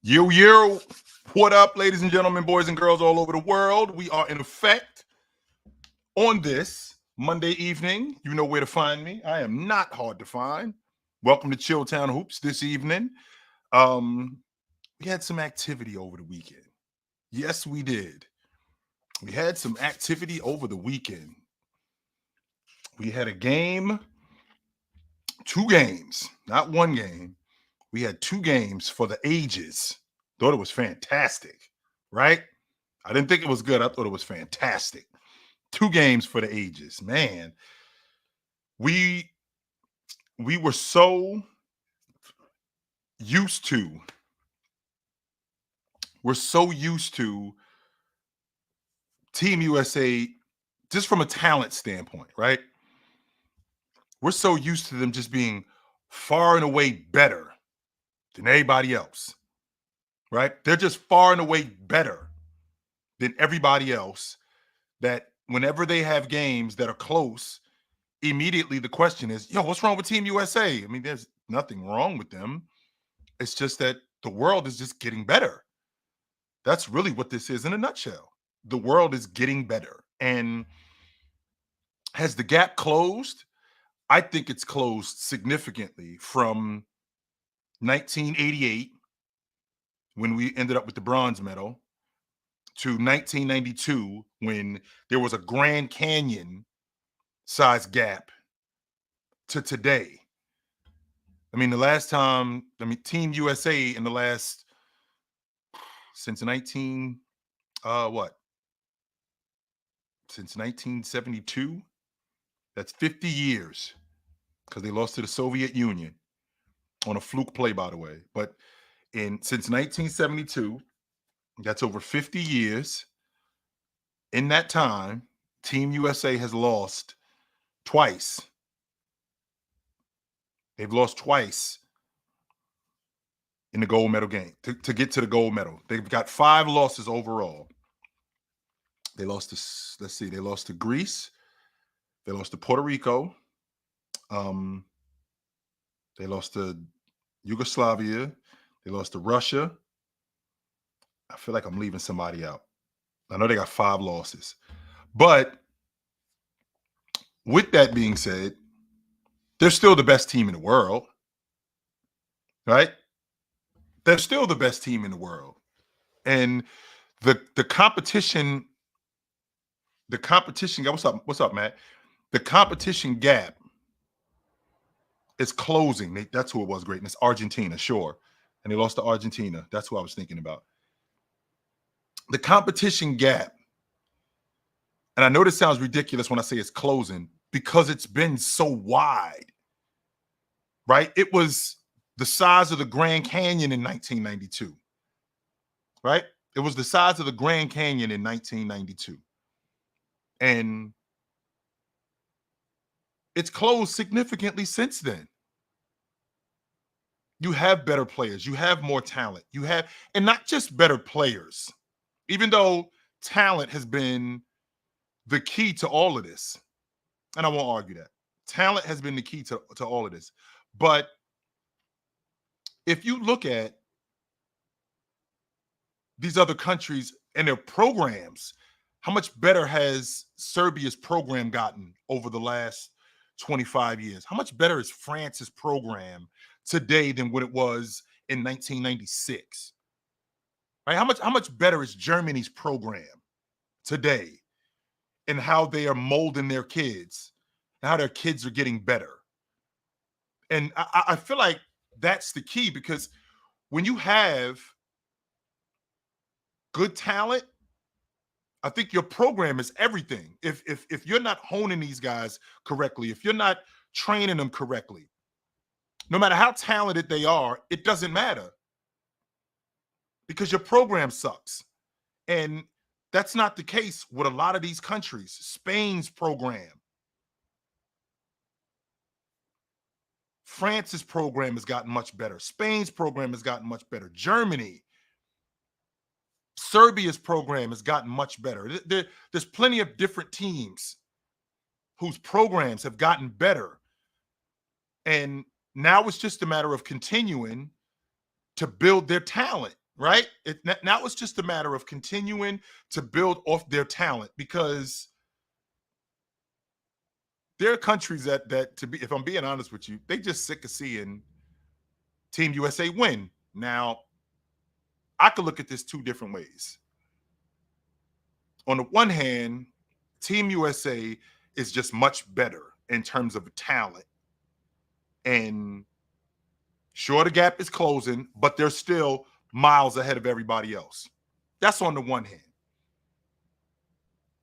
Yo, yo, what up, ladies and gentlemen, boys and girls all over the world? We are in effect on this Monday evening. You know where to find me. I am not hard to find. Welcome to Chilltown Hoops this evening. Um, we had some activity over the weekend. Yes, we did. We had some activity over the weekend. We had a game, two games, not one game. We had two games for the ages. Thought it was fantastic, right? I didn't think it was good. I thought it was fantastic. Two games for the ages. Man, we we were so used to we're so used to Team USA just from a talent standpoint, right? We're so used to them just being far and away better than anybody else, right? They're just far and away better than everybody else that whenever they have games that are close, immediately the question is, yo, what's wrong with Team USA? I mean, there's nothing wrong with them. It's just that the world is just getting better. That's really what this is in a nutshell. The world is getting better. And has the gap closed? I think it's closed significantly from 1988, when we ended up with the bronze medal, to 1992, when there was a Grand Canyon size gap, to today. I mean, Team USA in the last, since 19, what? Since 1972, that's 50 years, because they lost to the Soviet Union on a fluke play, by the way. But since 1972, that's over 50 years. In that time, Team USA has lost twice. They've lost twice in the gold medal game to get to the gold medal. They've got 5 losses overall. They lost to, let's see, they lost to Greece. They lost to Puerto Rico. They lost to Yugoslavia. They lost to Russia. I feel like I'm leaving somebody out. I know they got 5 losses. But with that being said, they're still the best team in the world, right? They're still the best team in the world. And the competition, what's up, Matt? The competition gap is closing. That's who it was, greatness. Argentina, sure. And they lost to Argentina. That's who I was thinking about. The competition gap, and I know this sounds ridiculous when I say it's closing, because it's been so wide, right? It was the size of the Grand Canyon in 1992, right? It was the size of the Grand Canyon in 1992. And it's closed significantly since then. You have better players. You have more talent. And not just better players, even though talent has been the key to all of this. And I won't argue that. Talent has been the key to all of this. But if you look at these other countries and their programs, how much better has Serbia's program gotten over the last 25 years? How much better is France's program today than what it was in 1996? Right? How much better is Germany's program today, and how they are molding their kids, and how their kids are getting better? And I feel like that's the key, because when you have good talent, I think your program is everything. If you're not honing these guys correctly, if you're not training them correctly, no matter how talented they are, it doesn't matter, because your program sucks. And that's not the case with a lot of these countries. Spain's program, France's program has gotten much better. Spain's program has gotten much better. Germany, Serbia's program has gotten much better. There's plenty of different teams whose programs have gotten better. And now it's just a matter of continuing to build their talent, right? Now it's just a matter of continuing to build off their talent, because there are countries that to be, if I'm being honest with you, they just sick of seeing Team USA win. Now, I could look at this two different ways. On the one hand, Team USA is just much better in terms of talent. And sure, the gap is closing, but they're still miles ahead of everybody else. That's on the one hand.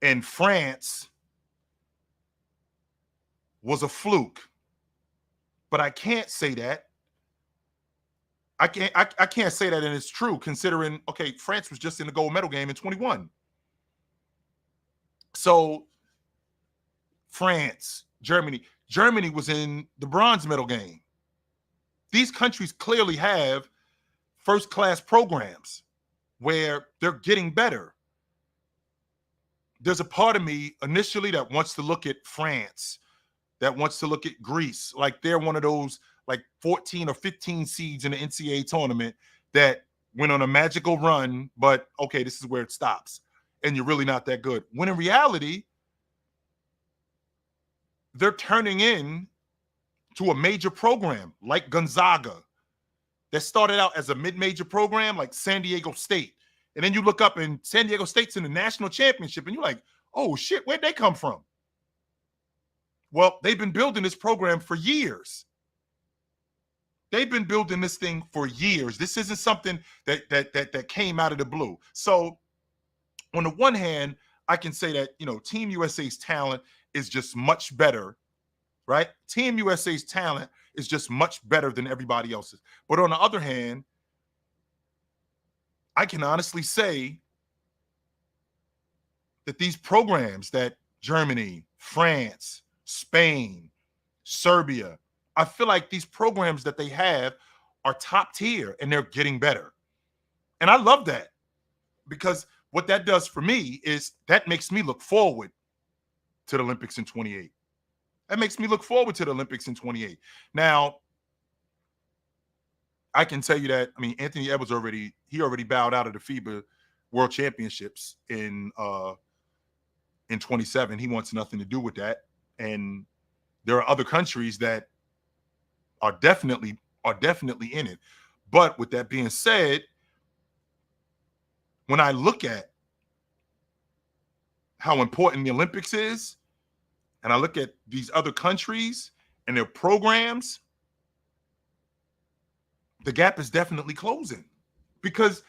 And France was a fluke. But I can't say that. I can't say that, and it's true, considering, okay, France was just in the gold medal game in 21. So France, Germany was in the bronze medal game. These countries clearly have first-class programs where they're getting better. There's a part of me initially that wants to look at France, that wants to look at Greece, like they're one of those like 14 or 15 seeds in the NCAA tournament that went on a magical run, but okay, this is where it stops, and you're really not that good. When in reality, they're turning in to a major program like Gonzaga that started out as a mid-major program like San Diego State. And then you look up and San Diego State's in the national championship and you're like, oh shit, where'd they come from? Well, they've been building this program for years. They've been building this thing for years. This isn't something that came out of the blue. So on the one hand, I can say that, you know, Team USA's talent is just much better, right? Team USA's talent is just much better than everybody else's. But on the other hand, I can honestly say that these programs that Germany, France, Spain, Serbia, I feel like these programs that they have are top tier and they're getting better. And I love that, because what that does for me is that makes me look forward to the Olympics in 28. That makes me look forward to the Olympics in 28. Now, I can tell you that, I mean, Anthony Edwards already bowed out of the FIBA World Championships in 27. He wants nothing to do with that. And there are other countries that are definitely in it. But with that being said, when I look at how important the Olympics is, and I look at these other countries and their programs, the gap is definitely closing, because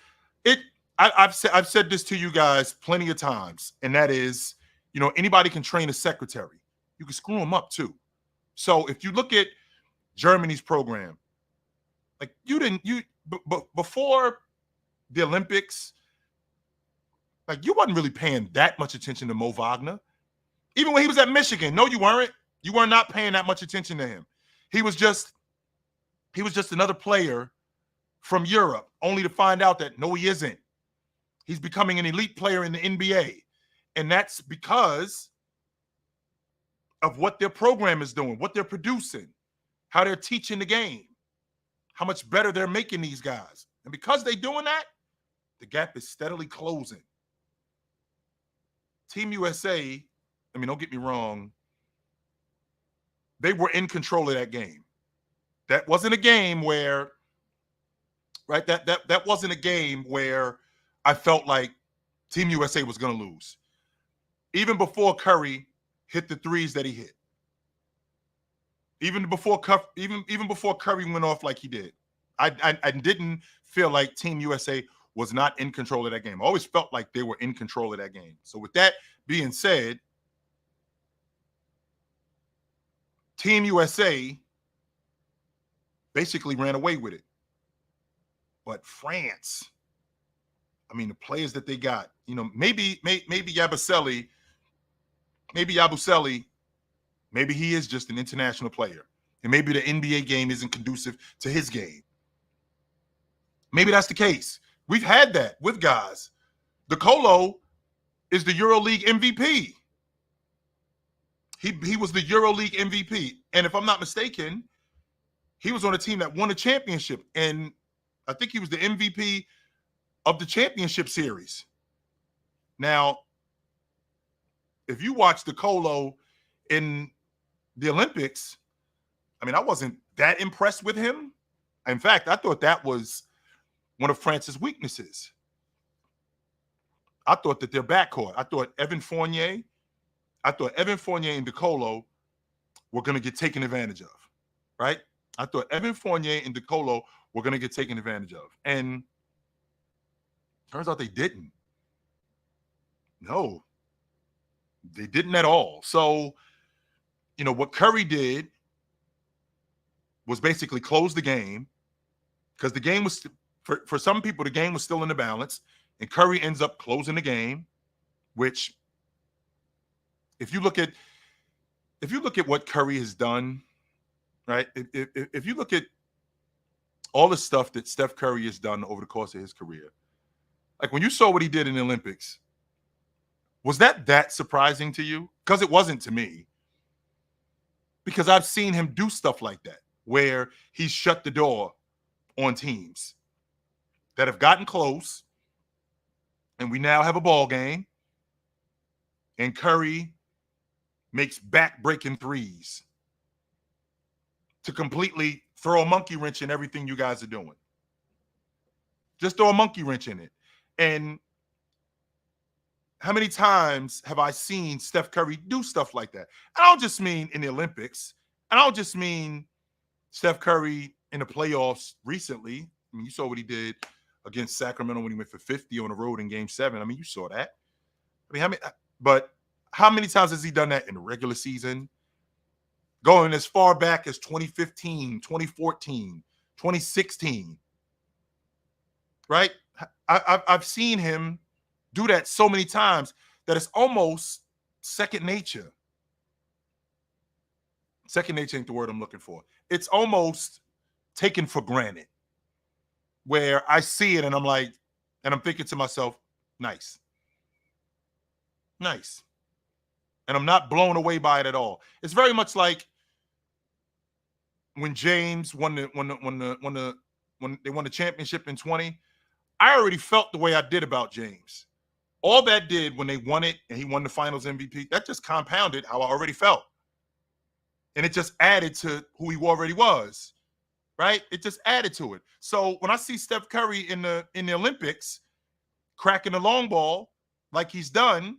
I've said this to you guys plenty of times, and that is, you know, anybody can train a secretary. You can screw them up too. So if you look at Germany's program, like before the Olympics, like you wasn't really paying that much attention to Mo Wagner. Even when he was at Michigan, no, you weren't. You were not paying that much attention to him. He was just another player from Europe, only to find out that no, he isn't. He's becoming an elite player in the NBA. And that's because of what their program is doing, what they're producing, how they're teaching the game, how much better they're making these guys. And because they're doing that, the gap is steadily closing. Team USA, I mean, don't get me wrong, they were in control of that game. That wasn't a game where, right, that wasn't a game where I felt like Team USA was going to lose. Even before Curry hit the threes that he hit. Even before Curry went off like he did. I didn't feel like Team USA was not in control of that game. I always felt like they were in control of that game. So with that being said, Team USA basically ran away with it. But France, I mean, the players that they got, you know, maybe Yabusele, maybe he is just an international player. And maybe the NBA game isn't conducive to his game. Maybe that's the case. We've had that with guys. DeColo is the EuroLeague MVP. He was the EuroLeague MVP. And if I'm not mistaken, he was on a team that won a championship. And I think he was the MVP of the championship series. Now, if you watch Colo in the Olympics, I mean, I wasn't that impressed with him. In fact, I thought that was one of France's weaknesses. I thought that their backcourt, I thought Evan Fournier and Colo were going to get taken advantage of, right? I thought Evan Fournier and Colo were going to get taken advantage of. And turns out they didn't. No, they didn't at all. So, what Curry did was basically close the game, because the game was, for some people, the game was still in the balance, and Curry ends up closing the game, which, if you look at what Curry has done, right? If you look at all the stuff that Steph Curry has done over the course of his career, like when you saw what he did in the Olympics, was that surprising to you? Because it wasn't to me. Because I've seen him do stuff like that, where he's shut the door on teams that have gotten close, and we now have a ball game, and Curry makes back-breaking threes to completely throw a monkey wrench in everything you guys are doing. Just throw a monkey wrench in it. And how many times have I seen Steph Curry do stuff like that? I don't just mean in the Olympics. I don't just mean Steph Curry in the playoffs recently. I mean, you saw what he did against Sacramento when he went for 50 on the road in Game 7. I mean, you saw that. I mean, how many times has he done that in the regular season? Going as far back as 2015, 2014, 2016, right? I've seen him do that so many times that it's almost second nature. Second nature ain't the word I'm looking for. It's almost taken for granted, where I see it and I'm thinking to myself, nice. Nice. And I'm not blown away by it at all. It's very much like when James when they won the championship in 20. I already felt the way I did about James. All that did when they won it and he won the finals MVP, that just compounded how I already felt. And it just added to who he already was, right? It just added to it. So when I see Steph Curry in the Olympics cracking the long ball like he's done,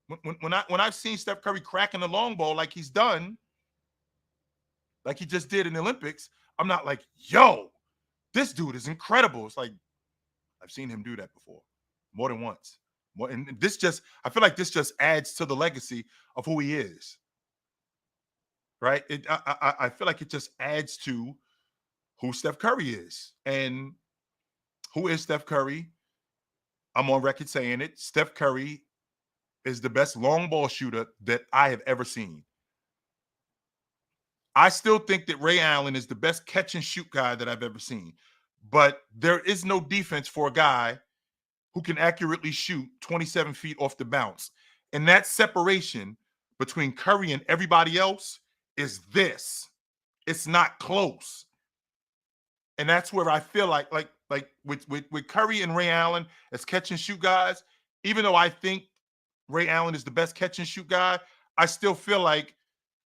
when I've seen Steph Curry cracking the long ball like he's done, like he just did in the Olympics, I'm not like, yo, this dude is incredible. It's like, I've seen him do that before, more than once. And I feel like this just adds to the legacy of who he is, right? I feel like it just adds to who Steph Curry is. And who is Steph Curry? I'm on record saying it. Steph Curry is the best long ball shooter that I have ever seen. I still think that Ray Allen is the best catch and shoot guy that I've ever seen. But there is no defense for a guy who can accurately shoot 27 feet off the bounce. And that separation between Curry and everybody else is this. It's not close. And that's where I feel like with Curry and Ray Allen as catch and shoot guys, even though I think Ray Allen is the best catch and shoot guy, I still feel like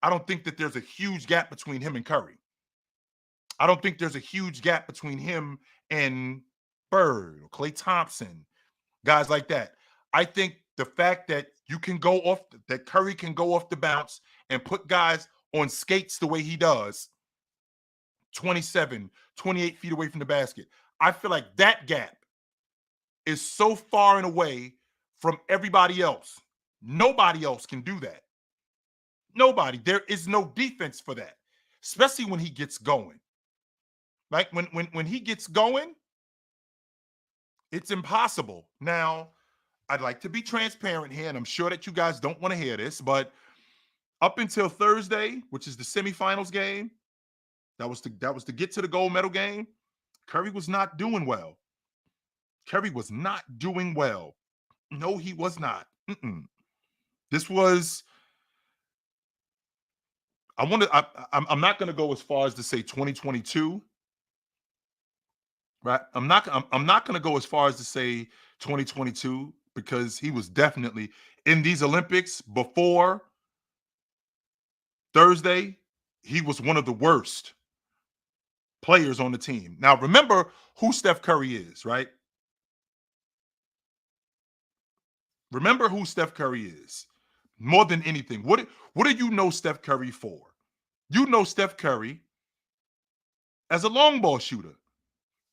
I don't think that there's a huge gap between him and Curry. I don't think there's a huge gap between him and Bird or Klay Thompson, guys like that. I think the fact that that Curry can go off the bounce and put guys on skates the way he does, 27, 28 feet away from the basket. I feel like that gap is so far and away from everybody else. Nobody else can do that. Nobody. There is no defense for that, especially when he gets going. Like when he gets going, it's impossible. Now, I'd like to be transparent here, and I'm sure that you guys don't want to hear this, but up until Thursday, which is the semifinals game, that was to get to the gold medal game, Curry was not doing well. Curry was not doing well. No, he was not. This was. I'm not going to go as far as to say 2022, right? I'm not going to go as far as to say 2022 because he was definitely in these Olympics before Thursday. He was one of the worst players on the team. Now, remember who Steph Curry is, right? Remember who Steph Curry is more than anything. What do you know Steph Curry for? You know Steph Curry as a long ball shooter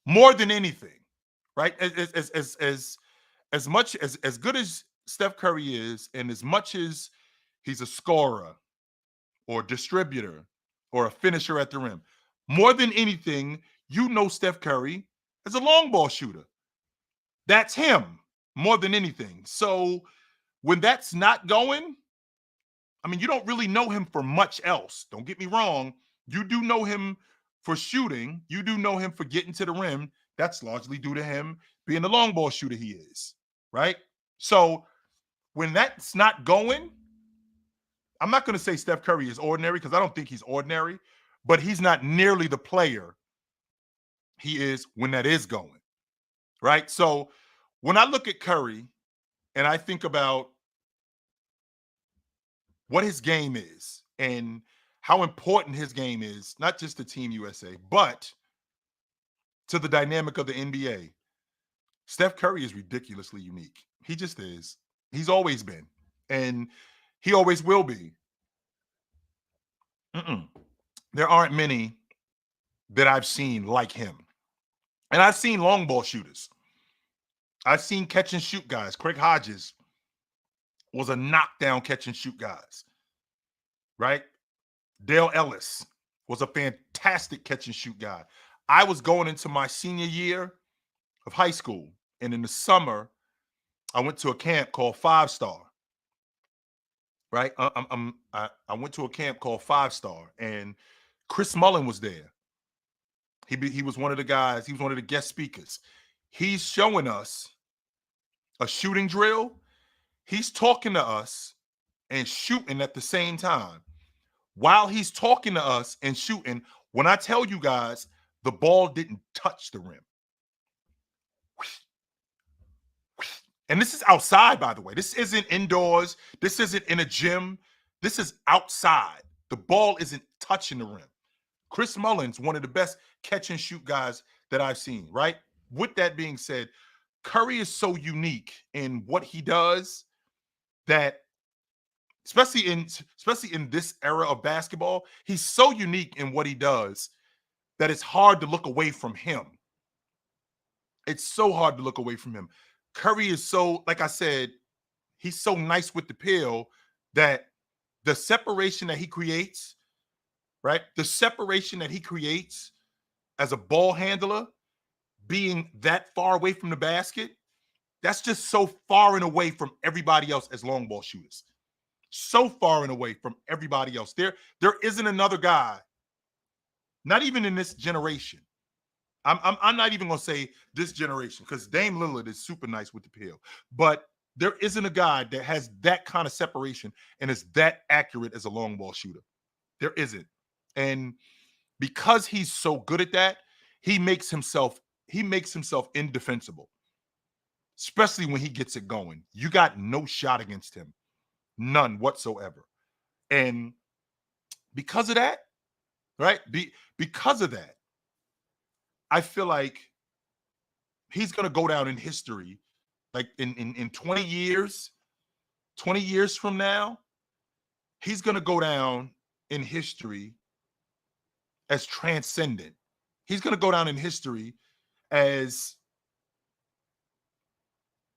more than anything, right? As much as good as Steph Curry is, and as much as he's a scorer or distributor or a finisher at the rim, more than anything, you know Steph Curry as a long ball shooter. That's him more than anything. So when that's not going, I mean, you don't really know him for much else. Don't get me wrong. You do know him for shooting. You do know him for getting to the rim. That's largely due to him being the long ball shooter he is, right? So when that's not going, I'm not going to say Steph Curry is ordinary because I don't think he's ordinary, but he's not nearly the player he is when that is going, right? So when I look at Curry and I think about what his game is and how important his game is, not just to Team USA, but to the dynamic of the NBA. Steph Curry is ridiculously unique. He just is. He's always been, and he always will be. Mm-mm. There aren't many that I've seen like him. And I've seen long ball shooters. I've seen catch and shoot guys. Craig Hodges was a knockdown catch and shoot guys, right? Dale Ellis was a fantastic catch and shoot guy. I was going into my senior year of high school, and in the summer, I went to a camp called Five Star. Right, I went to a camp called Five Star, and Chris Mullen was there. He was one of the guys. He was one of the guest speakers. He's showing us a shooting drill. He's talking to us and shooting at the same time. While he's talking to us and shooting, when I tell you guys, the ball didn't touch the rim. And this is outside, by the way. This isn't indoors. This isn't in a gym. This is outside. The ball isn't touching the rim. Chris Mullen's one of the best catch and shoot guys that I've seen, right? With that being said, Curry is so unique in what he does that especially in this era of basketball, he's so unique in what he does that it's hard to look away from him. It's so hard to look away from him. Curry is so, like I said, he's so nice with the pill that the separation that he creates, right? The separation that he creates as a ball handler, being that far away from the basket, that's just so far and away from everybody else as long ball shooters. So far and away from everybody else. There isn't another guy, not even in this generation. I'm not even gonna say this generation because Dame Lillard is super nice with the pill, but there isn't a guy that has that kind of separation and is that accurate as a long ball shooter. There isn't, and because he's so good at that, he makes himself indefensible, especially when he gets it going. You got no shot against him, none whatsoever, and because of that, right? Because of that, I feel like he's gonna go down in history. Like in 20 years, 20 years from now, he's gonna go down in history as transcendent. He's gonna go down in history as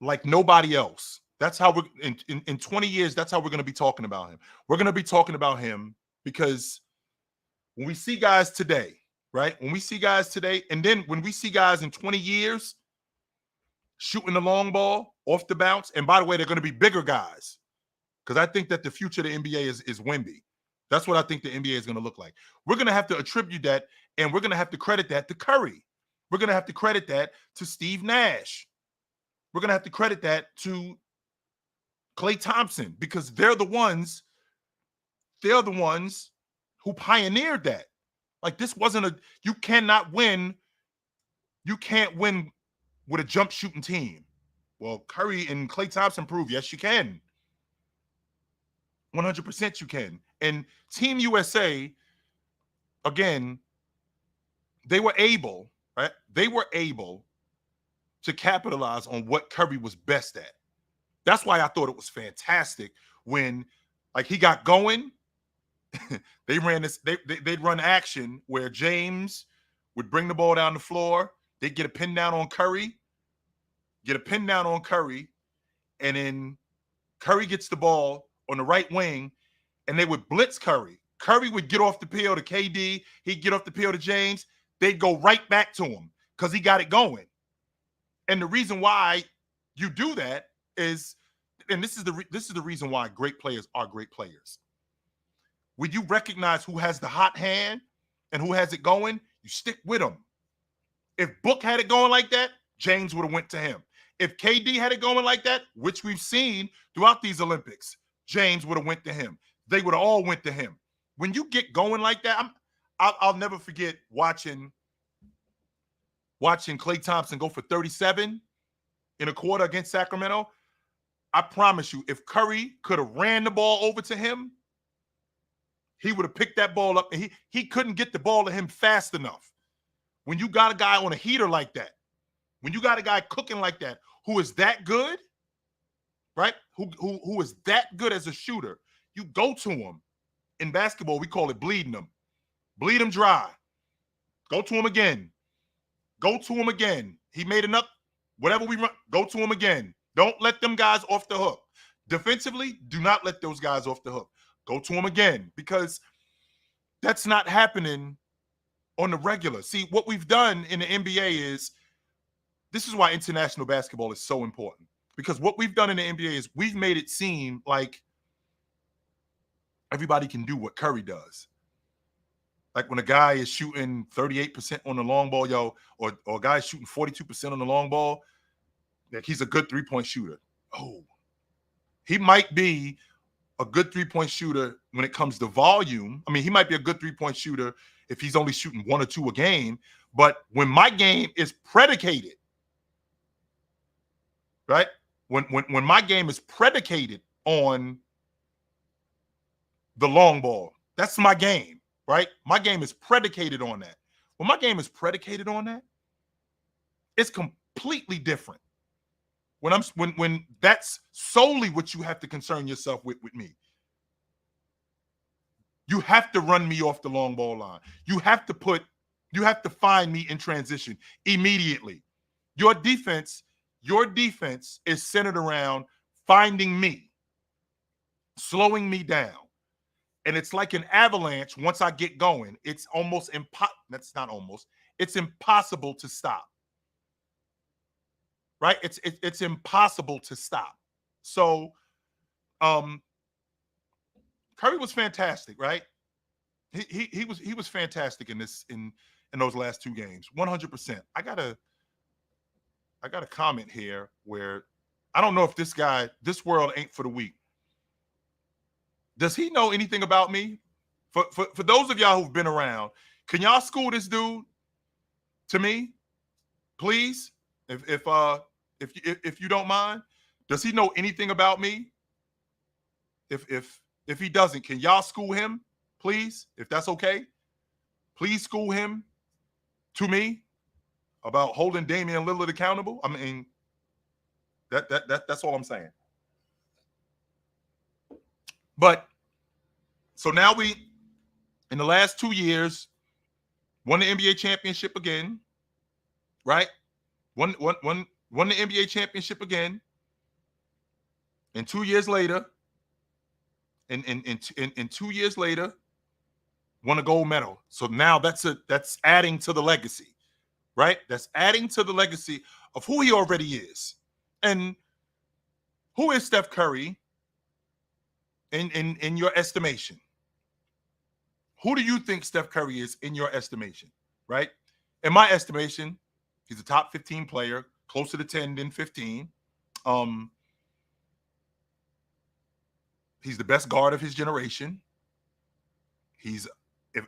like nobody else. That's how we're in 20 years, that's how we're gonna be talking about him. We're gonna be talking about him because when we see guys today, right? When we see guys today, and then when we see guys in 20 years shooting the long ball off the bounce, and by the way, they're going to be bigger guys because I think that the future of the NBA is Wemby. That's what I think the NBA is going to look like. We're going to have to attribute that, and we're going to have to credit that to Curry. We're going to have to credit that to Steve Nash. We're going to have to credit that to Klay Thompson because they're the ones who pioneered that. Like this wasn't you cannot win You can't win with a jump shooting team. Well, Curry and Klay Thompson prove yes, you can. 100% you can. And Team USA, again, they were able, right? They were able to capitalize on what Curry was best at. That's why I thought it was fantastic when, like, he got going. They ran this. They'd run action where James would bring the ball down the floor. They'd get a pin down on Curry, and then Curry gets the ball on the right wing, and they would blitz Curry. Curry would get off the peel to KD. He'd get off the peel to James. They'd go right back to him because he got it going. And the reason why you do that is, and this is the reason why great players are great players. When you recognize who has the hot hand and who has it going, you stick with them. If Book had it going like that, James would have went to him. If KD had it going like that, which we've seen throughout these Olympics, James would have went to him. They would have all went to him. When you get going like that, I'll never forget watching Klay Thompson go for 37 in a quarter against Sacramento. I promise you, if Curry could have ran the ball over to him, he would have picked that ball up, and he couldn't get the ball to him fast enough. When you got a guy on a heater like that, when you got a guy cooking like that, who is that good, right? Who is that good as a shooter, you go to him. In basketball, we call it bleeding him. Bleed him dry. Go to him again. Go to him again. He made enough. Whatever we run, go to him again. Don't let them guys off the hook. Defensively, do not let those guys off the hook. Go to him again, because that's not happening on the regular. See, what we've done in the NBA is, this is why international basketball is so important, because what we've done in the NBA is we've made it seem like everybody can do what Curry does. Like when a guy is shooting 38% on the long ball, or a guy is shooting 42% on the long ball, like he's a good three-point shooter. Oh, he might be a good three-point shooter when it comes to volume. I mean, he might be a good three-point shooter if he's only shooting 1 or 2 a game. But when my game is predicated, right? When my game is predicated on the long ball, that's my game, right? My game is predicated on that. When my game is predicated on that, it's completely different. When that's solely what you have to concern yourself with me. You have to run me off the long ball line. You have to find me in transition immediately. Your defense is centered around finding me, slowing me down. And it's like an avalanche. Once I get going, it's it's impossible to stop. Right? It's impossible to stop. So Curry was fantastic, right? He was fantastic in those last 2 games. 100%. I got a comment here where I don't know if this world ain't for the weak. Does he know anything about me? For those of y'all who've been around, can y'all school this dude to me, please? If you don't mind, does he know anything about me? If he doesn't, can y'all school him, please? If that's okay, please school him to me about holding Damian Lillard accountable. I mean, that's all I'm saying. But so now we, in the last 2 years, won the NBA championship again, right? Won the NBA championship again. And 2 years later, and 2 years later, won a gold medal. So now that's adding to the legacy, right? That's adding to the legacy of who he already is. And who is Steph Curry in your estimation? Who do you think Steph Curry is in your estimation, right? In my estimation, he's a top 15 player, closer to 10 than 15. He's the best guard of his generation.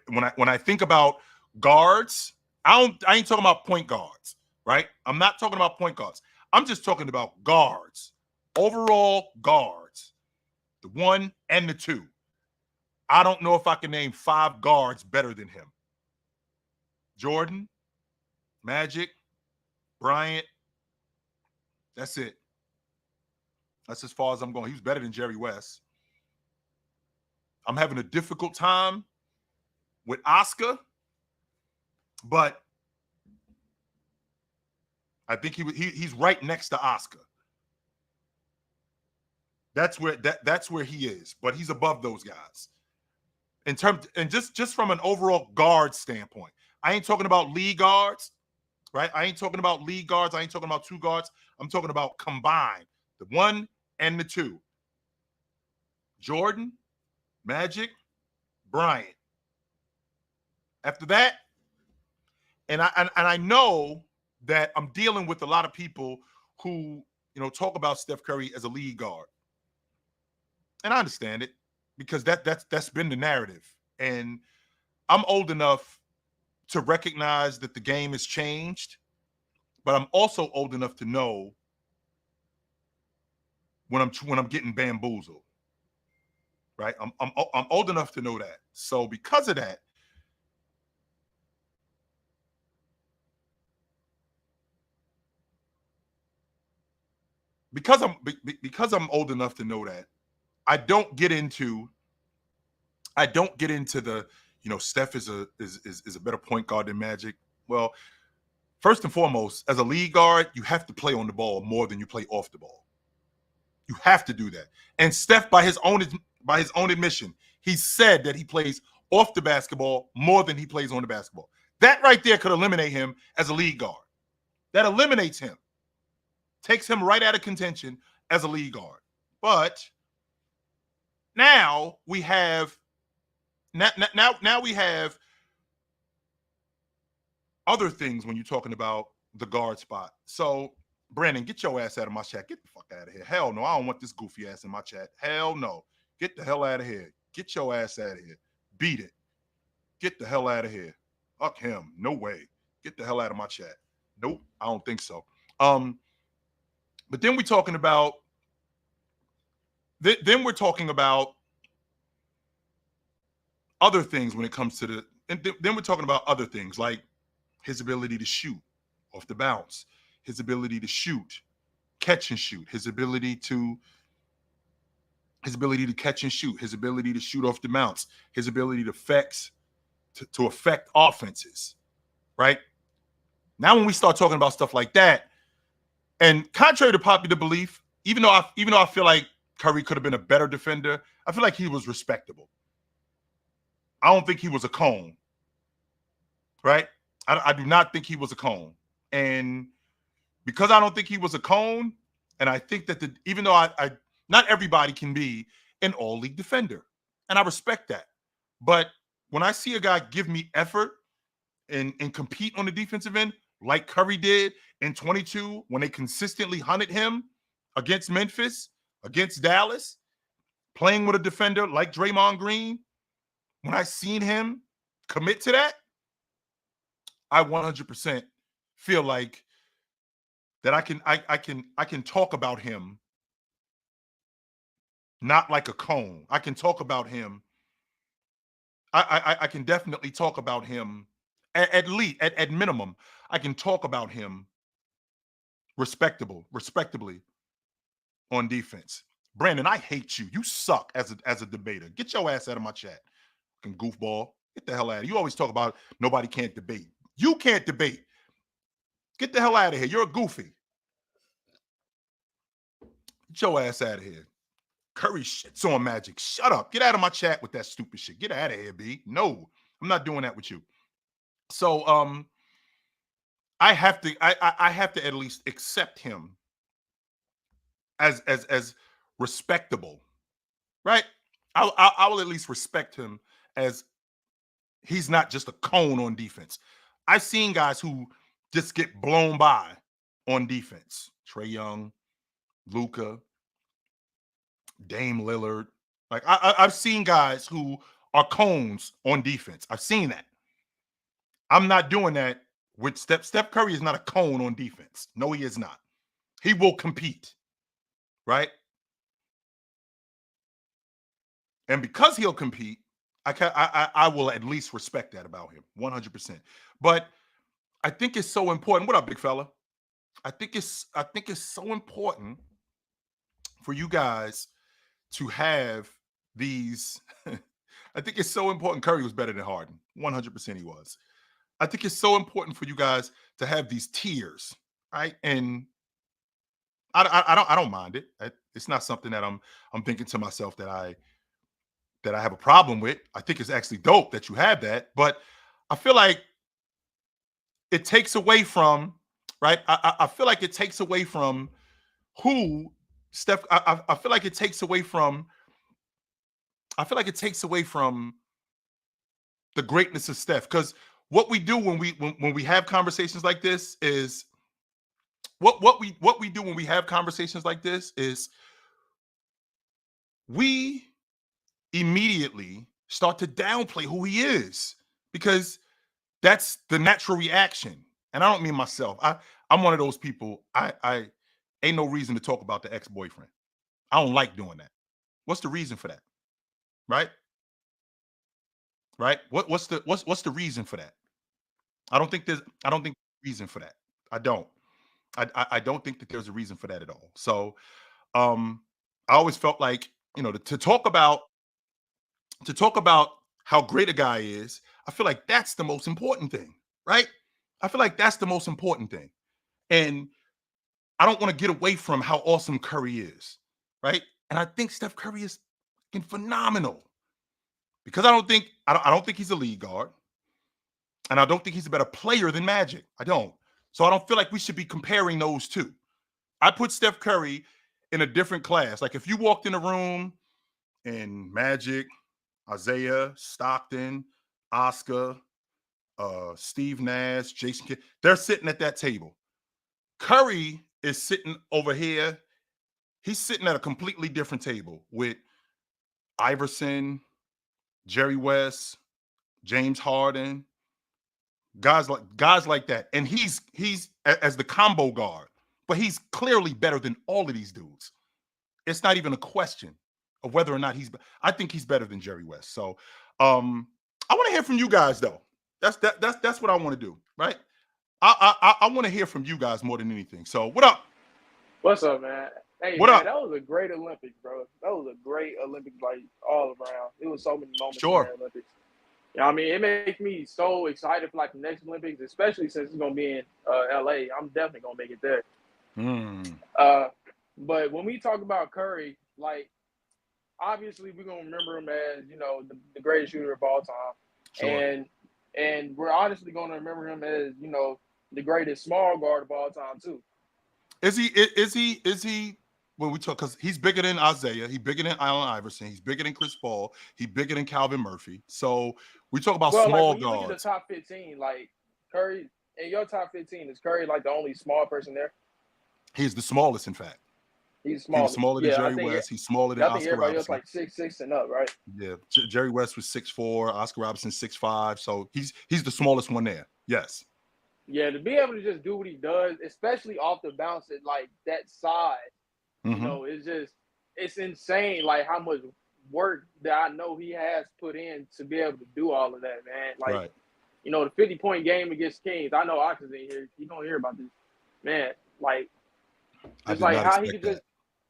When I think about guards, I ain't talking about point guards. right? I'm not talking about point guards. I'm just talking about guards, overall guards, the 1 and the 2. I don't know if I can name 5 guards better than him. Jordan, Magic, Bryant. That's it. That's as far as I'm going. He was better than Jerry West. I'm having a difficult time with Oscar, but I think he's right next to Oscar. That's where he is, but he's above those guys in terms, and just from an overall guard standpoint. I ain't talking about league guards, right? I ain't talking about league guards. I ain't talking about 2 guards. I'm talking about combined, the 1 and the 2. Jordan, Magic, Bryant. After that, and I know that I'm dealing with a lot of people who talk about Steph Curry as a league guard, and I understand it because that's been the narrative, and I'm old enough to recognize that the game has changed, but I'm also old enough to know when I'm getting bamboozled, right? I'm old enough to know that. So because of that, because I'm old enough to know that, I don't get into the Steph is a better point guard than Magic. Well, first and foremost, as a lead guard, you have to play on the ball more than you play off the ball. You have to do that. And Steph, by his own admission, he said that he plays off the basketball more than he plays on the basketball. That right there could eliminate him as a lead guard. That eliminates him, takes him right out of contention as a lead guard. But now we have other things when you're talking about the guard spot. So, Brandon, get your ass out of my chat. Get the fuck out of here. Hell no, I don't want this goofy ass in my chat. Hell no. Get the hell out of here. Get your ass out of here. Beat it. Get the hell out of here. Fuck him. No way. Get the hell out of my chat. Nope, I don't think so. But then we're talking about other things when it comes to then we're talking about other things like his ability to shoot off the bounce, his ability to shoot, catch and shoot, his ability to catch and shoot, his ability to shoot off the bounce, his ability to affect offenses, right? Now when we start talking about stuff like that, and contrary to popular belief, even though I feel like Curry could have been a better defender, I feel like he was respectable. I don't think he was a cone, right? I do not think he was a cone. And because I don't think he was a cone, and I think that even though I not everybody can be an all-league defender, and I respect that. But when I see a guy give me effort and compete on the defensive end, like Curry did in 22 when they consistently hunted him against Memphis, against Dallas, playing with a defender like Draymond Green, when I seen him commit to that, I 100% feel like that I can talk about him not like a cone. I can talk about him. I can definitely talk about him at least at minimum. I can talk about him respectably on defense. Brandon, I hate you. You suck as a debater. Get your ass out of my chat. Fucking goofball. Get the hell out of here. You always talk about nobody can't debate. You can't debate. Get the hell out of here. You're a goofy. Get your ass out of here. Curry shits on Magic. Shut up. Get out of my chat with that stupid shit. Get out of here, B. No, I'm not doing that with you. So I have to at least accept him as respectable, right? I will at least respect him as he's not just a cone on defense. I've seen guys who just get blown by on defense. Trae Young, Luka, Dame Lillard. Like I've seen guys who are cones on defense. I've seen that. I'm not doing that Which Steph Curry is not a cone on defense. No, he is not. He will compete, right? And because he'll compete, I will at least respect that about him, 100%. But I think it's so important. What up, big fella? I think it's so important for you guys to have these. I think it's so important. Curry was better than Harden, 100% he was. I think it's so important for you guys to have these tiers, right? And I don't mind it. It's not something that I'm thinking to myself that I have a problem with. I think it's actually dope that you have that, but I feel like it takes away from, right? I feel like it takes away from who Steph. I feel like it takes away from. I feel like it takes away from the greatness of Steph, because what we do when we have conversations like this is what we do when we have conversations like this is we immediately start to downplay who he is, because that's the natural reaction. And I don't mean myself. I'm one of those people. I ain't no reason to talk about the ex-boyfriend. I don't like doing that. What's the reason for that? Right? Right? What's the reason for that? I don't think there's a reason for that. I don't. I don't think that there's a reason for that at all. So um I always felt like, to talk about how great a guy is, I feel like that's the most important thing, right? I feel like that's the most important thing. And I don't want to get away from how awesome Curry is, right? And I think Steph Curry is fucking phenomenal, because I don't think he's a lead guard, and I don't think he's a better player than Magic. I don't. So I don't feel like we should be comparing those two. I put Steph Curry in a different class. Like if you walked in a room and Magic, Isaiah, Stockton, Oscar, Steve Nash, Jason Kidd, they're sitting at that table. Curry is sitting over here. He's sitting at a completely different table with Iverson, Jerry West, James Harden, guys like that. And he's as the combo guard, but he's clearly better than all of these dudes. It's not even a question of whether or not I think he's better than Jerry West. So I want to hear from you guys though. That's what I want to do, right? I want to hear from you guys more than anything. So what up? What's up, man? Hey, What man, up? that was a great Olympics, bro. That was a great Olympics, like all around. It was so many moments in Sure. that Olympics. You know what I mean? It makes me so excited for like the next Olympics, especially since it's gonna be in LA. I'm definitely gonna make it there. Mm, Uh, but when we talk about Curry, like obviously we're gonna remember him as the greatest shooter of all time, sure. and we're honestly gonna remember him as the greatest small guard of all time too. Is he when we talk, because he's bigger than Isaiah, he's bigger than Allen Iverson, he's bigger than Chris Paul, he's bigger than Calvin Murphy. So we talk about Well, like small when you look at the guards. top 15, like Curry in your top 15, is Curry like the only small person there? He's the smallest, in fact. He's He was smallest. smaller than Yeah, Jerry West. He's smaller than I think Oscar everybody else Robertson. like 6'6" and up, right? Yeah, Jerry West was 6'4", Oscar Robertson 6'5". So he's the smallest one there. Yes. Yeah, to be able to just do what he does, especially off the bounce at like that side, Mm-hmm. it's insane. Like how much work that I know he has put in to be able to do all of that, man. Like Right. the 50-point game against Kings. I know Ox is in here. You gonna hear about this, man? Like I just did like not how he could expect that. just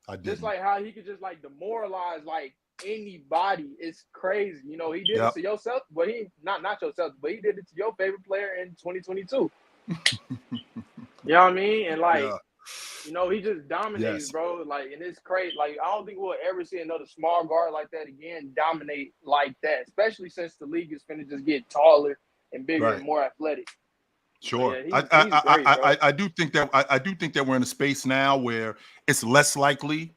I just didn't. like how he could just like demoralize like anybody. It's crazy. He did it Yep. to yourself, but he not yourself, but he did it to your favorite player in 2022. You know what I mean? And like, Yeah. he just dominated, Yes. bro. Like, and it's crazy. Like, I don't think we'll ever see another small guard like that again dominate like that, especially since the league is finna just get taller and bigger Right. and more athletic. So Sure. yeah, he's great, bro. I do think that I do think that we're in a space now where it's less likely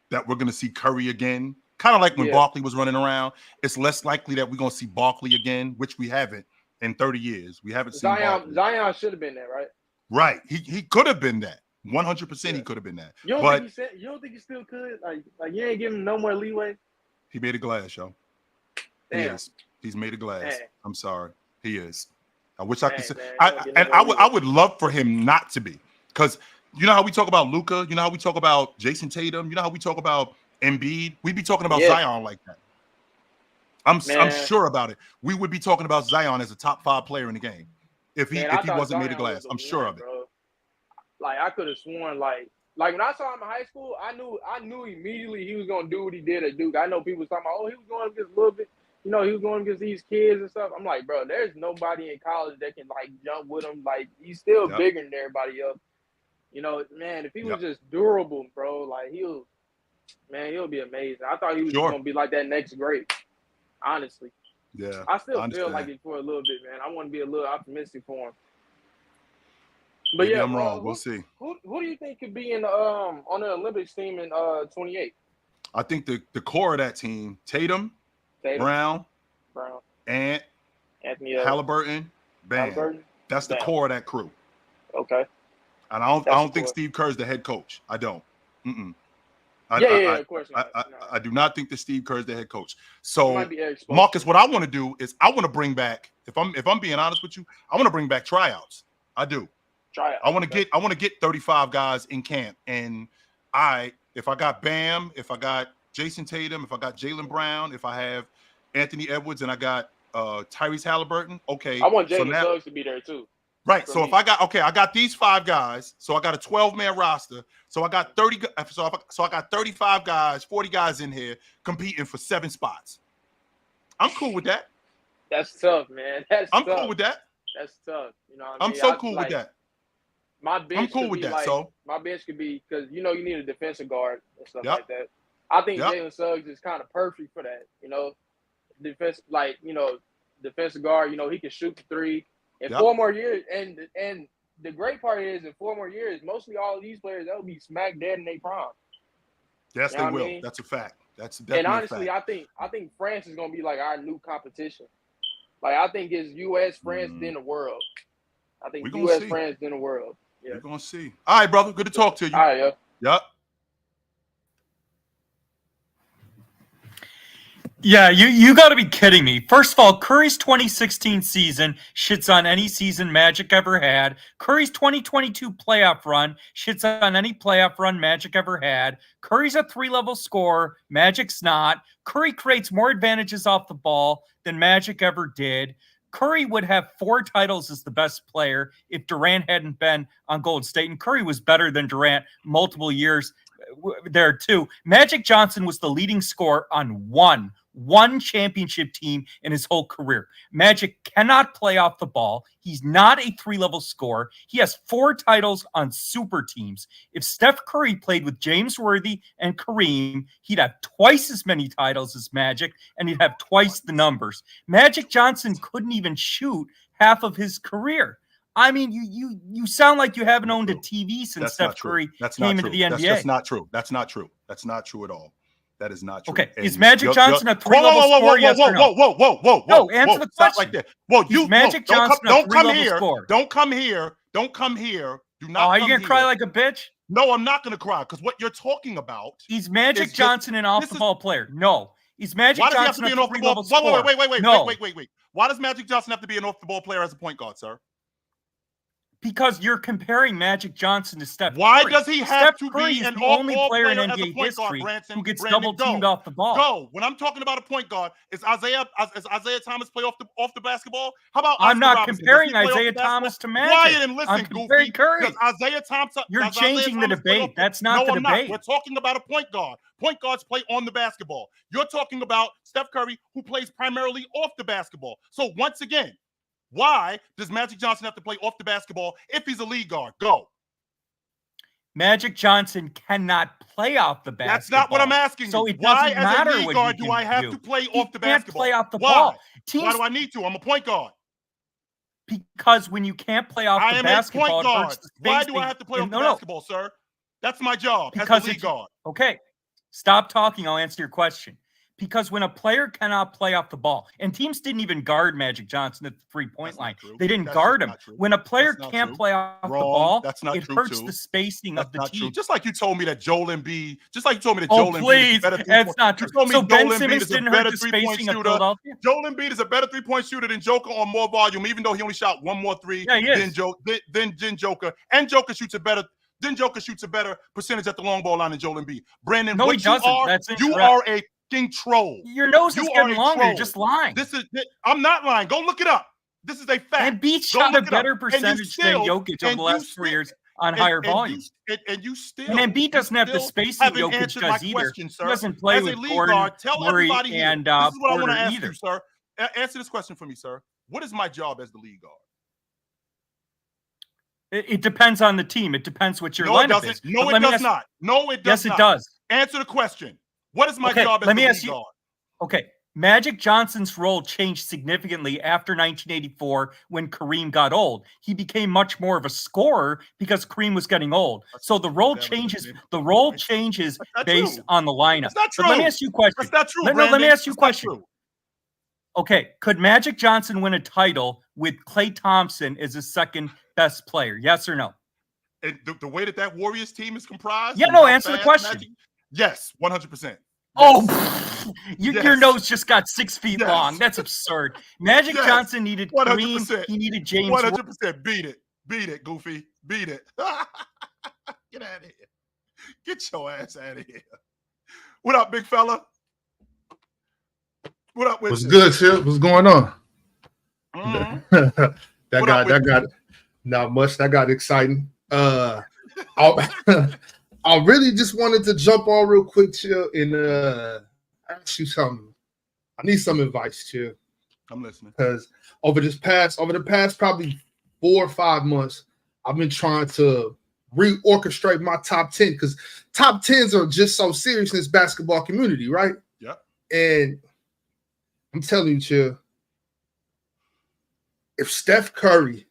that we're going to see Curry again. Kind of like when Yeah. Barkley was running around. It's less likely that we're going to see Barkley again, which we haven't in 30 years. We haven't seen Zion Barkley. Zion should have been there, right? Right. He could have been that. 100% he Yeah. could have been that. You don't think But he said? You don't think he still could? Like you ain't giving him no more leeway? he made a glass, yo. He Damn, is. He's made a glass. man. I'm sorry. He is. I wish I could say. Man, I would love for him not to be, because you know how we talk about Luka, you know how we talk about Jason Tatum, you know how we talk about Embiid. We'd be talking about Zion like that. I'm sure about it. We would be talking about Zion as a top 5 player in the game if he wasn't made of glass. I'm sure of it. Bro. Like I could have sworn, like when I saw him in high school, I knew immediately he was gonna do what he did at Duke. I know people was talking about, oh, he was going against a little bit, he was going against these kids and stuff. I'm like, bro, there's nobody in college that can like jump with him. Like he's still bigger than everybody else. Man, if he was just durable, bro, like he'll be amazing. I thought he was just gonna be like that next great. Honestly. Yeah. I still feel like it for a little bit, man. I want to be a little optimistic for him. But maybe I'm wrong. We'll see. Who do you think could be in on the Olympics team in 28? I think the core of that team, Tatum. Brown, Ant, Anthony Halliburton, Bam. That's the core of that crew. Okay. And I don't think Steve Kerr's the head coach. I don't. Of course not. I do not think that Steve Kerr's the head coach. So, Marcus, what I want to do is I want to bring back, if I'm being honest with you, I want to bring back tryouts. I do. I want to get 35 guys in camp, and if I got Bam, if I got Jason Tatum, if I got Jaylen Brown, if I have Anthony Edwards, and I got Tyrese Halliburton, okay. I want Jalen Suggs to be there too. Right. So if I got these 5 guys, so I got a 12-man roster. So I got 30. So I got 35 guys, 40 guys in here competing for 7 spots. I'm cool with that. That's tough, man. I'm cool with that. That's tough. You know what I mean? I'm so cool with that. My bench I'm cool with that. Like, so my bench could be, because you need a defensive guard and stuff like that. I think Jalen Suggs is kind of perfect for that. Defensive guard. He can shoot the 3. In 4 more years, and the great part is, in 4 more years, mostly all of these players, they'll be smack dead in their prime. Yes, they will. That's a fact. That's definitely and honestly, a fact. I think France is gonna be like our new competition. Like I think it's U.S. France then the world. I think U.S. France then the world. Yeah, we're gonna see. All right, brother. Good to talk to you. All right, Yep. Yeah, you got to be kidding me. First of all, Curry's 2016 season shits on any season Magic ever had. Curry's 2022 playoff run shits on any playoff run Magic ever had. Curry's a 3-level scorer. Magic's not. Curry creates more advantages off the ball than Magic ever did. Curry would have 4 titles as the best player if Durant hadn't been on Golden State, and Curry was better than Durant multiple years there too. Magic Johnson was the leading scorer on one championship team in his whole career. Magic cannot play off the ball. He's not a 3-level scorer. He has 4 titles on super teams. If Steph Curry played with James Worthy and Kareem, he'd have twice as many titles as Magic, and he'd have twice the numbers. Magic Johnson couldn't even shoot half of his career. I mean, you sound like you haven't owned a TV since Steph Curry came into the NBA. That's just not true. That's not true. That's not true at all. That is not true. Okay, is Magic Johnson a 3-level scorer? Yes or no? Whoa! No, answer the question. Stop right there. Well, Magic Johnson don't come here. Don't come here. Don't come here. Do not. Oh, are you gonna cry like a bitch? No, I'm not gonna cry, because what you're talking about. Is Magic Johnson an off-the-ball player? No. Is Magic Johnson a 3-level scorer? Wait. Why does Magic Johnson have to be an off-the-ball player as a point guard, sir? Because you're comparing Magic Johnson to Steph Curry. Why does he have to Curry be an only off-ball player in player as a NBA point guard, history Branson? who gets Brandon, double-teamed off the ball? Go. When I'm talking about a point guard, is Isaiah Thomas play off the basketball? How about I'm Oscar not Robertson? comparing Isaiah Thomas to Magic. Quiet and listen, I'm comparing Curry. Because Isaiah Thompson. You're changing the debate. That's not the debate. We're talking about a point guard. Point guards play on the basketball. You're talking about Steph Curry, who plays primarily off the basketball. So once again, why does Magic Johnson have to play off the basketball if he's a lead guard? Go. Magic Johnson cannot play off the basketball. That's not what I'm asking you. So it why, doesn't matter as a lead guard, do I have to play off the basketball? He can't play off the Why? ball. Why do I need to? I'm a point guard. Because when you can't play off the basketball, I am a point guard. it hurts the Why do I have to play off the basketball, sir? That's my job as a lead guard. Okay, stop talking. I'll answer your question. because when a player cannot play off the ball, and teams didn't even guard Magic Johnson at the three-point line. They didn't guard him. When a player can't play off the ball, it hurts the spacing of the team. Just like you told me that Joel Embiid, please, that's not true. So Ben Simmons didn't hurt the spacing of Philadelphia? Joel Embiid is a better three-point shooter than Joker on more volume, even though he only shot one more three than Joker. And Joker shoots a better percentage at the long ball line than Joel Embiid. Brandon, no, he doesn't. You are a fucking troll. Your nose is getting longer. You're just lying. I'm not lying. Go look it up. This is a fact. Embiid shot a better percentage than Jokic over the last 4 years on higher volume. And Embiid doesn't have the spacing Jokic does either. He doesn't play with Gordon, Murray, and this is what I want Porter to ask either. you, sir. Answer this question for me, sir. What is my job as the lead guard? It depends on the team. It depends what your lineup is. No, it does not. No, it does not. Yes, it does. Answer the question. What is my job as the lead guard? Okay. Magic Johnson's role changed significantly after 1984 when Kareem got old. He became much more of a scorer because Kareem was getting old. So the role changes. The role changes based on the lineup. That's not true. But let me ask you a question. That's not true. Let me ask you a question. Okay, could Magic Johnson win a title with Klay Thompson as his second best player? Yes or no? And the way that Warriors team is comprised? Yeah, no, answer the question. Yes, 100%. Oh, your nose just got 6 feet long. That's absurd. Magic Johnson needed Kareem. He needed James. 100%. Beat it, Goofy. Beat it. Get out of here. Get your ass out of here. What up, big fella? What up with What's good, Chip? What's going on? Mm-hmm. that got not much. That got exciting. I really just wanted to jump on real quick, Chip, and ask you something. I need some advice, Chip. I'm listening. Because over the past probably 4 or 5 months, I've been trying to reorchestrate my top 10 because top 10s are just so serious in this basketball community, right? Yeah. And I'm telling you, Chill, if Steph Curry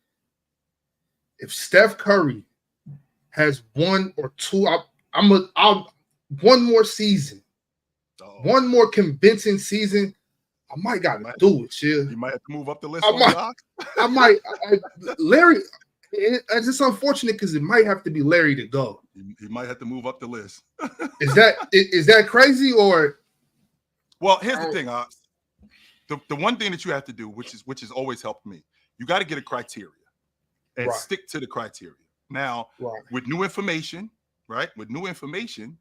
has 1 or 2, one more season, one more convincing season, I might gotta do it, Chill. You might have to move up the list. Larry, it's just unfortunate because it might have to be Larry to go. You might have to move up the list. Is that crazy or? Well, here's the thing, Ox. The one thing that you have to do, which has always helped me, you got to get a criteria and stick to the criteria. Now, with new information, right? With new information,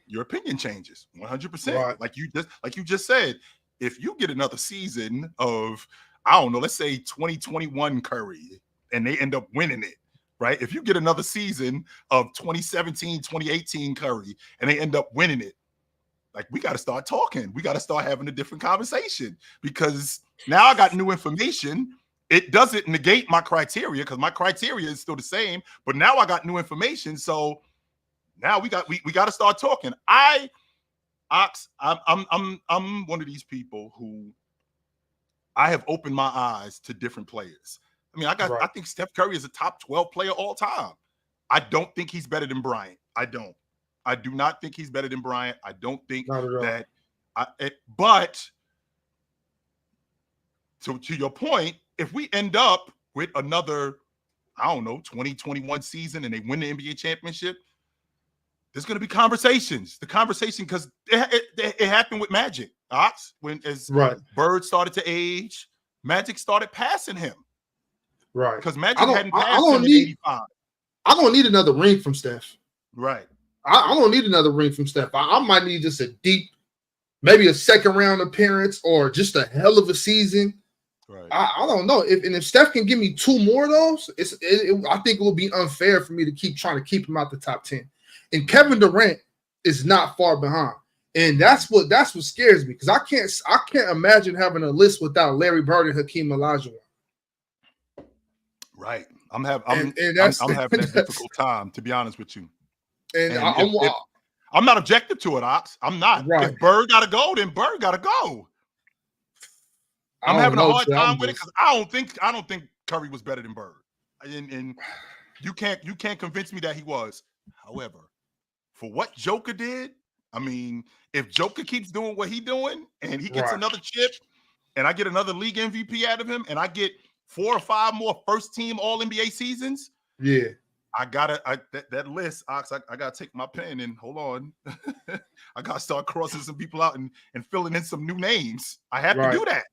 your opinion changes 100%. Right. Like you just said, if you get another season of, I don't know, let's say 2021 Curry, and they end up winning it, right? If you get another season of 2017, 2018 Curry, and they end up winning it, like, we got to start talking. We got to start having a different conversation because now I got new information. It doesn't negate my criteria because my criteria is still the same, but now I got new information. So now we got to start talking. I'm one of these people who I have opened my eyes to different players. I mean, I think Steph Curry is a top 12 player all time. I don't think he's better than Bryant. I do not think he's better than Bryant. I don't think that. But to your point, if we end up with another, I don't know, 2021 season and they win the NBA championship, there's going to be conversations. The conversation, because it happened with Magic. Ox, as Bird started to age, Magic started passing him. Right. Because Magic hadn't passed him in 85. I don't need another ring from Steph. Right. I don't need another ring from Steph. I might need just a deep, maybe a second round appearance or just a hell of a season. Right. I don't know. If Steph can give me 2 more of those, I think it will be unfair for me to keep trying to keep him out the top 10. And Kevin Durant is not far behind. And that's what scares me because I can't imagine having a list without Larry Bird and Hakeem Olajuwon. Right. I'm having a difficult time, to be honest with you. And I'm not objective to it, Ox. I'm not. Right. If Bird gotta go, then Bird gotta go. I'm having a hard time with it because I don't think Curry was better than Bird. And you can't convince me that he was. However, for what Joker did, I mean, if Joker keeps doing what he's doing and he gets Right. another chip and I get another league MVP out of him and I get 4 or 5 more first team All NBA seasons, yeah, that list, Ox, I gotta take my pen and hold on. I gotta start crossing some people out and filling in some new names. I have to do that.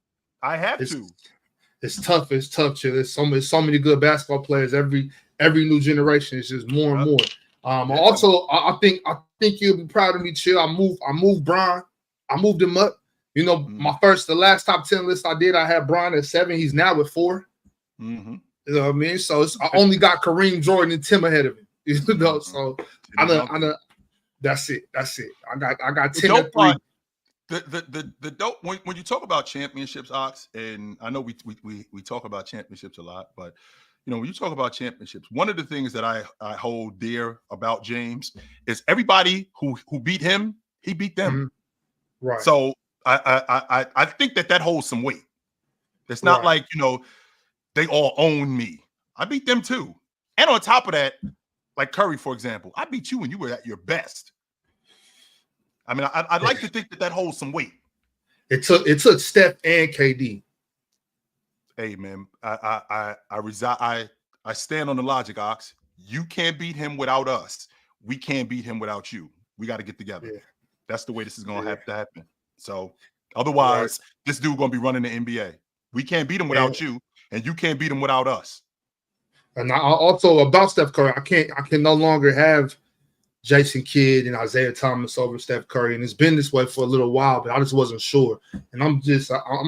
I have to. It's tough. It's tough, Chill. There's so many good basketball players. Every new generation is just more and more. Also, I think you'll be proud of me, Chill. I moved Bron. I moved him up. You know, the last top 10 list I did, I had Bron at 7. He's now at 4. Mm-hmm. You know what I mean? So I only got Kareem, Jordan, and Tim ahead of him. You know, so I know. That's it. I got 10 at 3. The dope when you talk about championships, Ox, and I know we talk about championships a lot, but you know, when you talk about championships, one of the things that I hold dear about James is everybody who beat him, he beat them. Mm-hmm. Right. So I think that holds some weight. It's not like, you know, they all own me. I beat them too. And on top of that, like Curry, for example, I beat you when you were at your best. I mean, I'd like to think that holds some weight. It took Steph and KD. Hey man, I stand on the logic, Ox. You can't beat him without us. We can't beat him without you. We got to get together. Yeah. That's the way this is gonna have to happen. So otherwise, this dude gonna be running the NBA. We can't beat him without you, and you can't beat him without us. And I also about Steph Curry, I can no longer have Jason Kidd and Isaiah Thomas over Steph Curry, and it's been this way for a little while, but I just wasn't sure. And I'm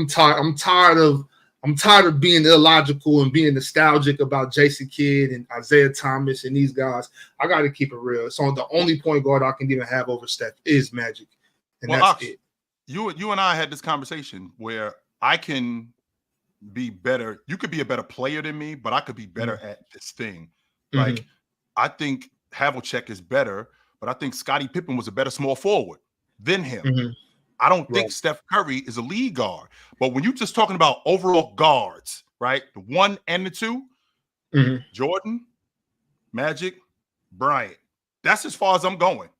tired. I'm tired of being illogical and being nostalgic about Jason Kidd and Isaiah Thomas and these guys. I got to keep it real. So the only point guard I can even have over Steph is Magic, and that's Ox, it. You and I had this conversation where I can be better. You could be a better player than me, but I could be better at this thing. Like I think Havlicek is better, but I think Scottie Pippen was a better small forward than him. I don't think Steph Curry is a lead guard. But when you're just talking about overall guards, right? The 1 and the 2, Jordan, Magic, Bryant. That's as far as I'm going.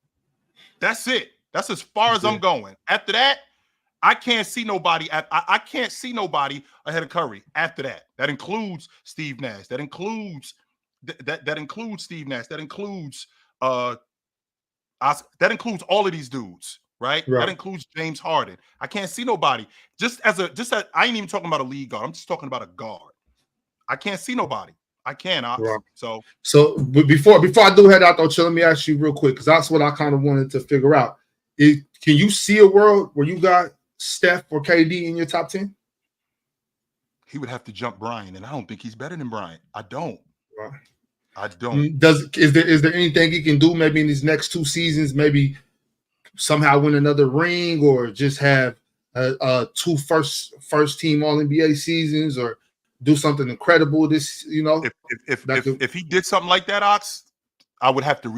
That's it. That's as far as I'm going. After that, I can't see nobody. I can't see nobody ahead of Curry. After that, that includes Steve Nash. That includes that includes Steve Nash. That includes all of these dudes, right? That includes James Harden. I can't see nobody. Just as I ain't even talking about a lead guard. I'm just talking about a guard. I can't see nobody. I can't. So before I do head out though, let me ask you real quick because that's what I kind of wanted to figure out. Can you see a world where you got Steph or KD in your top 10? He would have to jump Bryant, and I don't think he's better than Bryant. I don't. Right. I don't. Is there anything he can do maybe in these next 2 seasons? Maybe somehow win another ring, or just have 2 first team All NBA seasons, or do something incredible? This, you know, if he did something like that, Ox, I would have to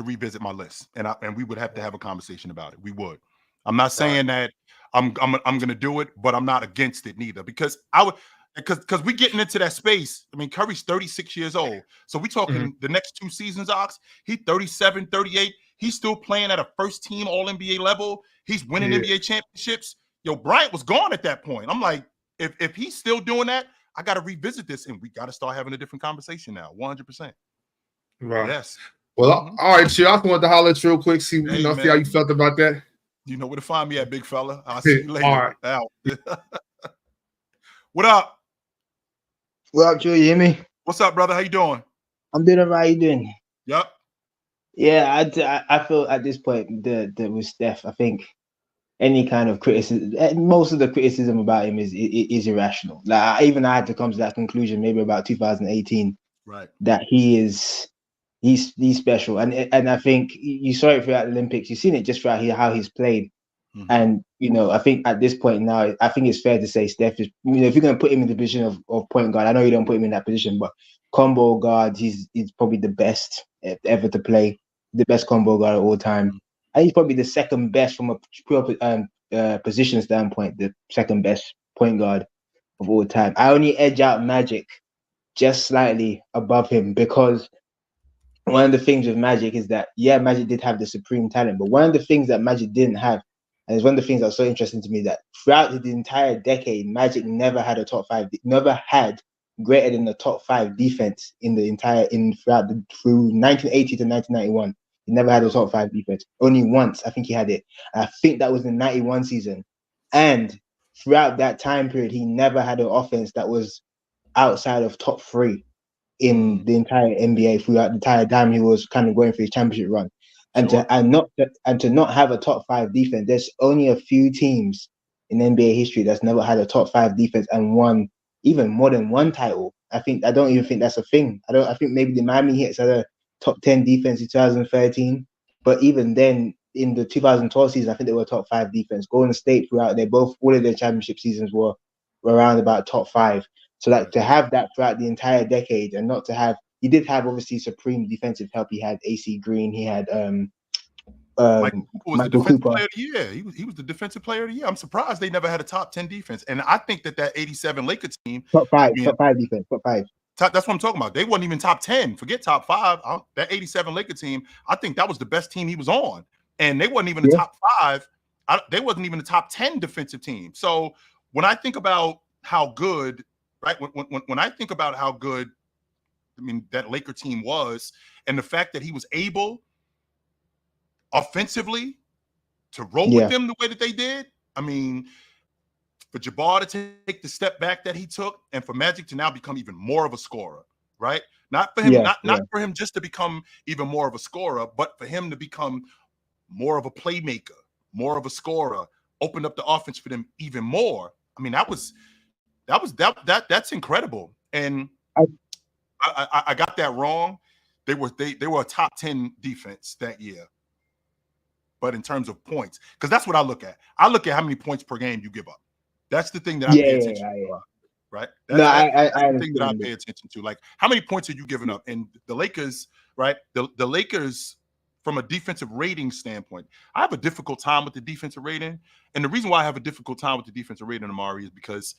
revisit my list, and we would have to have a conversation about it. We would. I'm not saying that I'm gonna do it, but I'm not against it neither, because we're getting into that space. I mean, Curry's 36 years old. So we talking the next 2 seasons, Ox. He's 37, 38. He's still playing at a first team All NBA level. He's winning NBA championships. Yo, Bryant was gone at that point. I'm like, if he's still doing that, I got to revisit this, and we got to start having a different conversation now. 100%. Right. Yes. Well, all right, Chill. I just wanted to holler at you real quick, see how you felt about that. You know where to find me at, big fella. I'll see you later. All right. Out. What up? What up, Joe? You hear me? What's up, brother? How you doing? I'm doing all right. How you doing? Yep. Yeah, I feel at this point that with Steph, I think any kind of criticism, most of the criticism about him is irrational. Like I had to come to that conclusion maybe about 2018, right? That he's special, and I think you saw it throughout the Olympics. You've seen it just throughout how he's played, and I think at this point now, I think it's fair to say Steph is, if you're going to put him in the position of point guard, I know you don't put him in that position, but combo guard, he's probably the best ever to play, the best combo guard of all time. And he's probably the second best from a pure position standpoint, the second best point guard of all time. I only edge out Magic just slightly above him because one of the things with Magic is that, yeah, Magic did have the supreme talent, but one of the things that Magic didn't have, and it's one of the things that was so interesting to me, that throughout the entire decade, Magic never had a top five, never had greater than the top five defense in the entire, through 1980 to 1991. He never had a top five defense. Only once, I think he had it. And I think that was the 91 season. And throughout that time period, he never had an offense that was outside of top three in the entire NBA throughout the entire time he was kind of going for his championship run. And to not have a top five defense, there's only a few teams in NBA history that's never had a top five defense and won even more than one title. I don't even think that's a thing. I think maybe the Miami Heat had a top 10 defense in 2013, but even then in the 2012 season, I think they were top five defense. Golden State throughout all of their championship seasons were around about top five. So like to have that throughout the entire decade and not to have, he did have obviously supreme defensive help. He had AC Green. He had Michael Cooper was the defensive Cooper. player of the year. He was the defensive player of the year. I'm surprised they never had a top 10 defense. And I think that 87 Lakers team, top five defense, top five. That's what I'm talking about. They wasn't even top 10. Forget top five. That 87 Lakers team, I think that was the best team he was on. And they wasn't even the top five. They wasn't even the top 10 defensive team. So when I think about how good, right? When I think about how good, I mean, that Laker team was, and the fact that he was able offensively to roll with them the way that they did. I mean, for Jabbar to take the step back that he took, and for Magic to now become even more of a scorer, right? Not for him, not for him just to become even more of a scorer, but for him to become more of a playmaker, more of a scorer, open up the offense for them even more. I mean, that's incredible. And I got that wrong. They were a top 10 defense that year. But in terms of points, because that's what I look at. I look at how many points per game you give up. That's the thing that I pay attention to, right? That's the thing that I pay attention to. Like, how many points are you giving up? And the Lakers, right? The Lakers, from a defensive rating standpoint, I have a difficult time with the defensive rating. And the reason why I have a difficult time with the defensive rating, Amari, is because,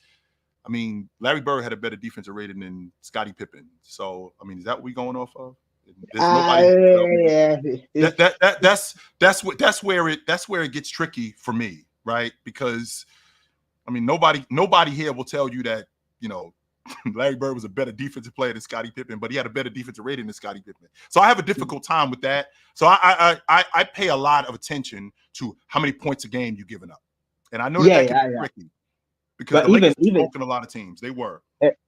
I mean, Larry Bird had a better defensive rating than Scottie Pippen. So, I mean, is that what we're going off of? There's nobody. That's where it gets tricky for me, right? Because I mean, nobody here will tell you that, you know, Larry Bird was a better defensive player than Scottie Pippen, but he had a better defensive rating than Scottie Pippen. So I have a difficult time with that. So I pay a lot of attention to how many points a game you're giving up, and I know that can be tricky. Because the Lakers were smoking a lot of teams. They were.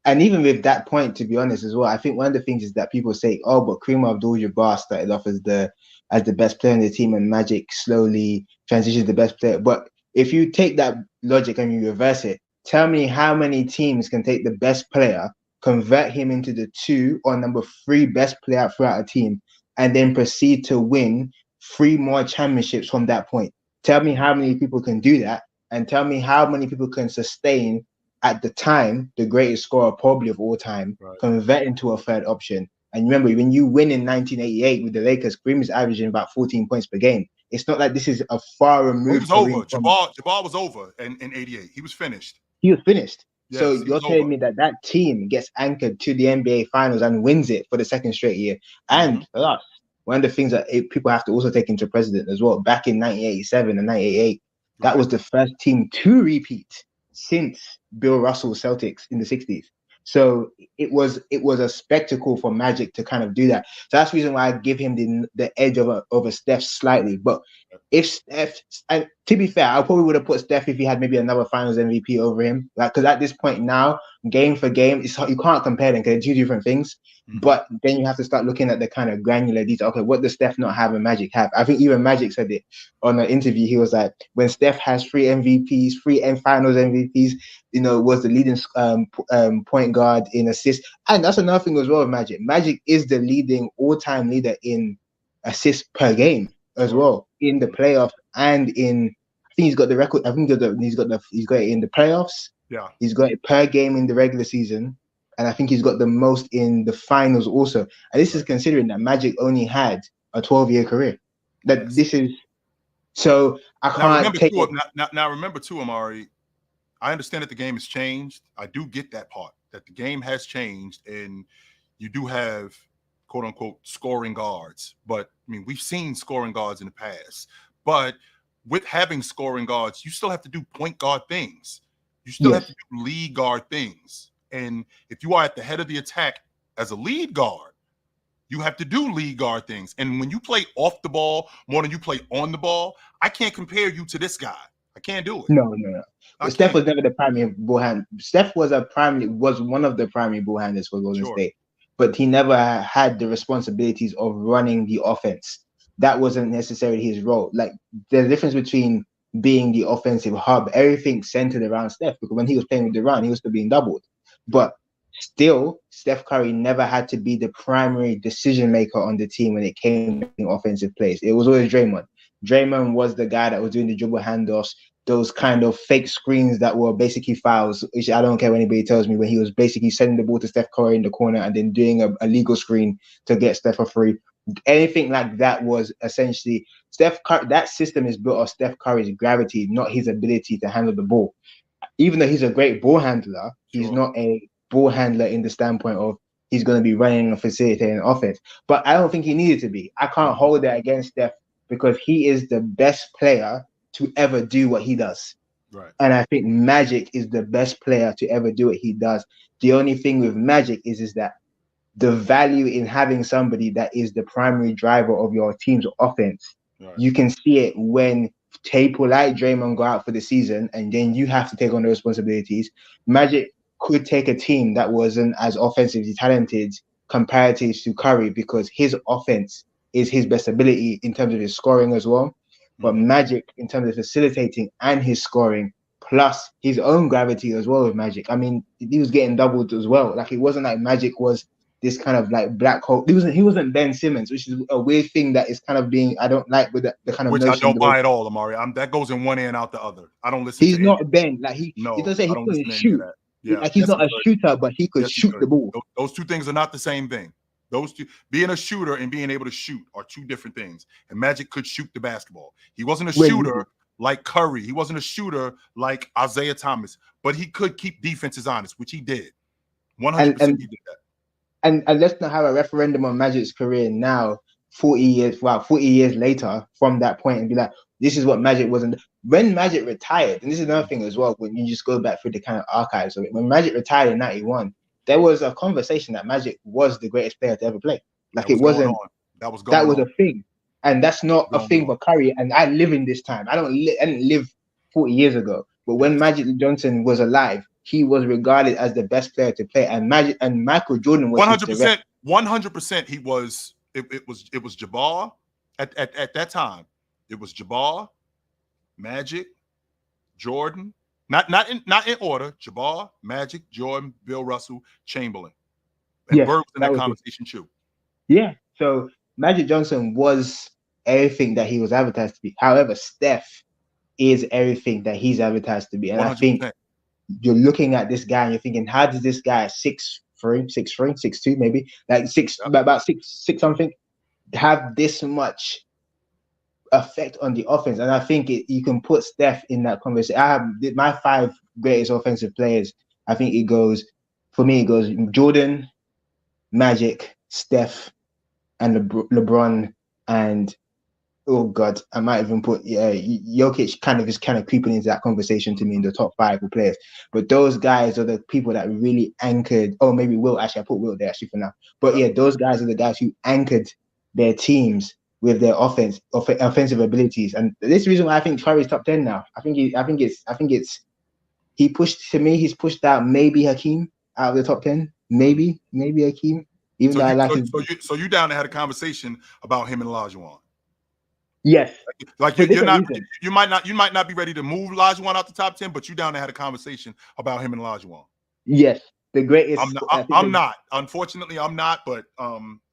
And even with that point, to be honest as well, I think one of the things is that people say, oh, but Kareem Abdul-Jabbar started off as the best player in the team and Magic slowly transitioned to the best player. But if you take that logic and you reverse it, tell me how many teams can take the best player, convert him into the 2 or number 3 best player throughout a team, and then proceed to win 3 more championships from that point. Tell me how many people can do that. And tell me how many people can sustain, at the time, the greatest scorer probably of all time, convert into a third option. And remember, when you win in 1988 with the Lakers, Kareem is averaging about 14 points per game. It's not like this is a far removed. He was over. Jabbar was over in 88. He was finished. He was finished. Yes, so you're telling me that team gets anchored to the NBA Finals and wins it for the second straight year. And one of the things that people have to also take into precedent as well, back in 1987 and 1988, that was the first team to repeat since Bill Russell's Celtics in the 60s. So it was a spectacle for Magic to kind of do that. So that's the reason why I give him the edge over Steph slightly. But if Steph, and to be fair, I probably would have put Steph if he had maybe another Finals MVP over him. Like, because at this point now, game for game, you can't compare them because they're 2 different things. But then you have to start looking at the kind of granular detail. Okay, what does Steph not have and Magic have? I think even Magic said it on an interview. He was like, when Steph has 3 MVPs, 3 Finals MVPs, you know, was the leading point guard in assists. And that's another thing as well with Magic. Magic is the leading all-time leader in assists per game as well in the playoffs and in. I think he's got the record. I think he's got it in the playoffs. Yeah, he's got it per game in the regular season. And I think he's got the most in the finals also. And this is considering that Magic only had a 12-year career. This is so I can't take it. Now remember too, Amari, I understand that the game has changed. I do get that part, that the game has changed, and you do have quote unquote scoring guards. But I mean, we've seen scoring guards in the past. But with having scoring guards, you still have to do point guard things. You still have to do lead guard things. And if you are at the head of the attack as a lead guard, you have to do lead guard things. And when you play off the ball more than you play on the ball, I can't compare you to this guy. I can't do it. No. But Steph can't. was never the primary ball hand. Steph was one of the primary ball handlers for Golden State, but he never had the responsibilities of running the offense. That wasn't necessarily his role. Like, there's a difference between being the offensive hub. Everything centered around Steph, because when he was playing with Durant, he was still being doubled. But still, Steph Curry never had to be the primary decision maker on the team when it came to offensive plays. It was always Draymond. Draymond was the guy that was doing the dribble handoffs, those kind of fake screens that were basically fouls, which I don't care what anybody tells me, when he was basically sending the ball to Steph Curry in the corner and then doing a legal screen to get Steph a free. Anything like that was essentially Steph Curry. That system is built off Steph Curry's gravity, not his ability to handle the ball. Even though he's a great ball handler, he's not a ball handler in the standpoint of he's going to be running and facilitating offense. But I don't think he needed to be. I can't hold that against Steph, because he is the best player to ever do what he does. Right. And I think Magic is the best player to ever do what he does. The only thing with Magic is that the value in having somebody that is the primary driver of your team's offense, you can see it when people like Draymond go out for the season and then you have to take on the responsibilities. Magic could take a team that wasn't as offensively talented comparative to Curry, because his offense is his best ability in terms of his scoring as well. But Magic, in terms of facilitating and his scoring, plus his own gravity as well with Magic. I mean, he was getting doubled as well. Like, it wasn't like Magic was this kind of like black hole. He wasn't Ben Simmons, which is a weird thing that is kind of being, I don't like with the kind of which notion. I don't buy at all, Amari. That goes in one ear and out the other. I don't listen. He's not Ben. Like, he doesn't say he couldn't shoot. Yeah, like, he's not a shooter, but he could shoot the ball. Those two things are not the same thing. Those two, being a shooter and being able to shoot, are two different things. And Magic could shoot the basketball. He wasn't a shooter like Curry. He wasn't a shooter like Isaiah Thomas, but he could keep defenses honest, which he did. 100% he did that. And let's not have a referendum on Magic's career now, 40 years later from that point, and be like, this is what Magic wasn't. When Magic retired, and this is another thing as well, when you just go back through the kind of archives of it, when Magic retired in 91, there was a conversation that Magic was the greatest player to ever play. Like, it wasn't. That was a thing. And that's not a thing for Curry. And I live in this time. I didn't live 40 years ago. But when Magic Johnson was alive, he was regarded as the best player to play. And Michael Jordan was 100%. 100%. He was. It was Jabbar at that time. It was Jabbar, Magic, Jordan. Not in order. Jabbar, Magic, Jordan, Bill Russell, Chamberlain. And Bird was in that conversation too. Yeah. So Magic Johnson was everything that he was advertised to be. However, Steph is everything that he's advertised to be. And 100%. I think you're looking at this guy and you're thinking, how does this guy 6'3", 6'2", maybe, like about six something, have this much effect on the offense? And I think you can put Steph in that conversation. I have my 5 greatest offensive players. I think it goes Jordan, Magic, Steph, and LeBron, and oh god, I might even put Jokic kind of creeping into that conversation to me in the top 5 players. But those guys are the people that really anchored. Oh, maybe Will. Actually, I put Will there actually for now. But yeah, those guys are the guys who anchored their teams with their offensive abilities. And this is the reason why I think Curry's top 10 now. I think he's pushed out maybe Hakeem out of the top 10. Maybe Hakeem. Even though I like his. So you down to had a conversation about him and Olajuwon? Yes. Like you might not be ready to move Olajuwon out the top 10, but you down to had a conversation about him and Olajuwon. Yes, the greatest. I'm not. Unfortunately, I'm not. But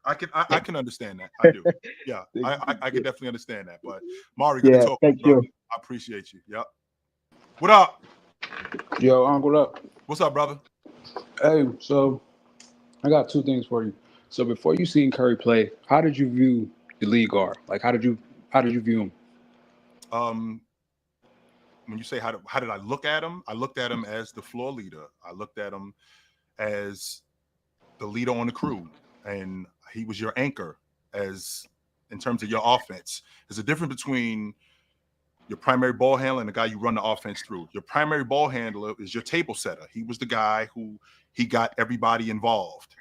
I can understand that. I do. Yeah, I can definitely understand that. But Mari, good to talk to you, brother. I appreciate you. Yep. What up? Yo, what up? What's up, brother? Hey, so I got 2 things for you. So before you seen Curry play, how did you view the lead guard? Like, how did you view him? When you say how did I look at him? I looked at him as the floor leader. I looked at him as the leader on the crew, and he was your anchor as in terms of your offense. There's a difference between your primary ball handler and the guy you run the offense through. Your primary ball handler is your table setter. He was the guy who he got everybody involved.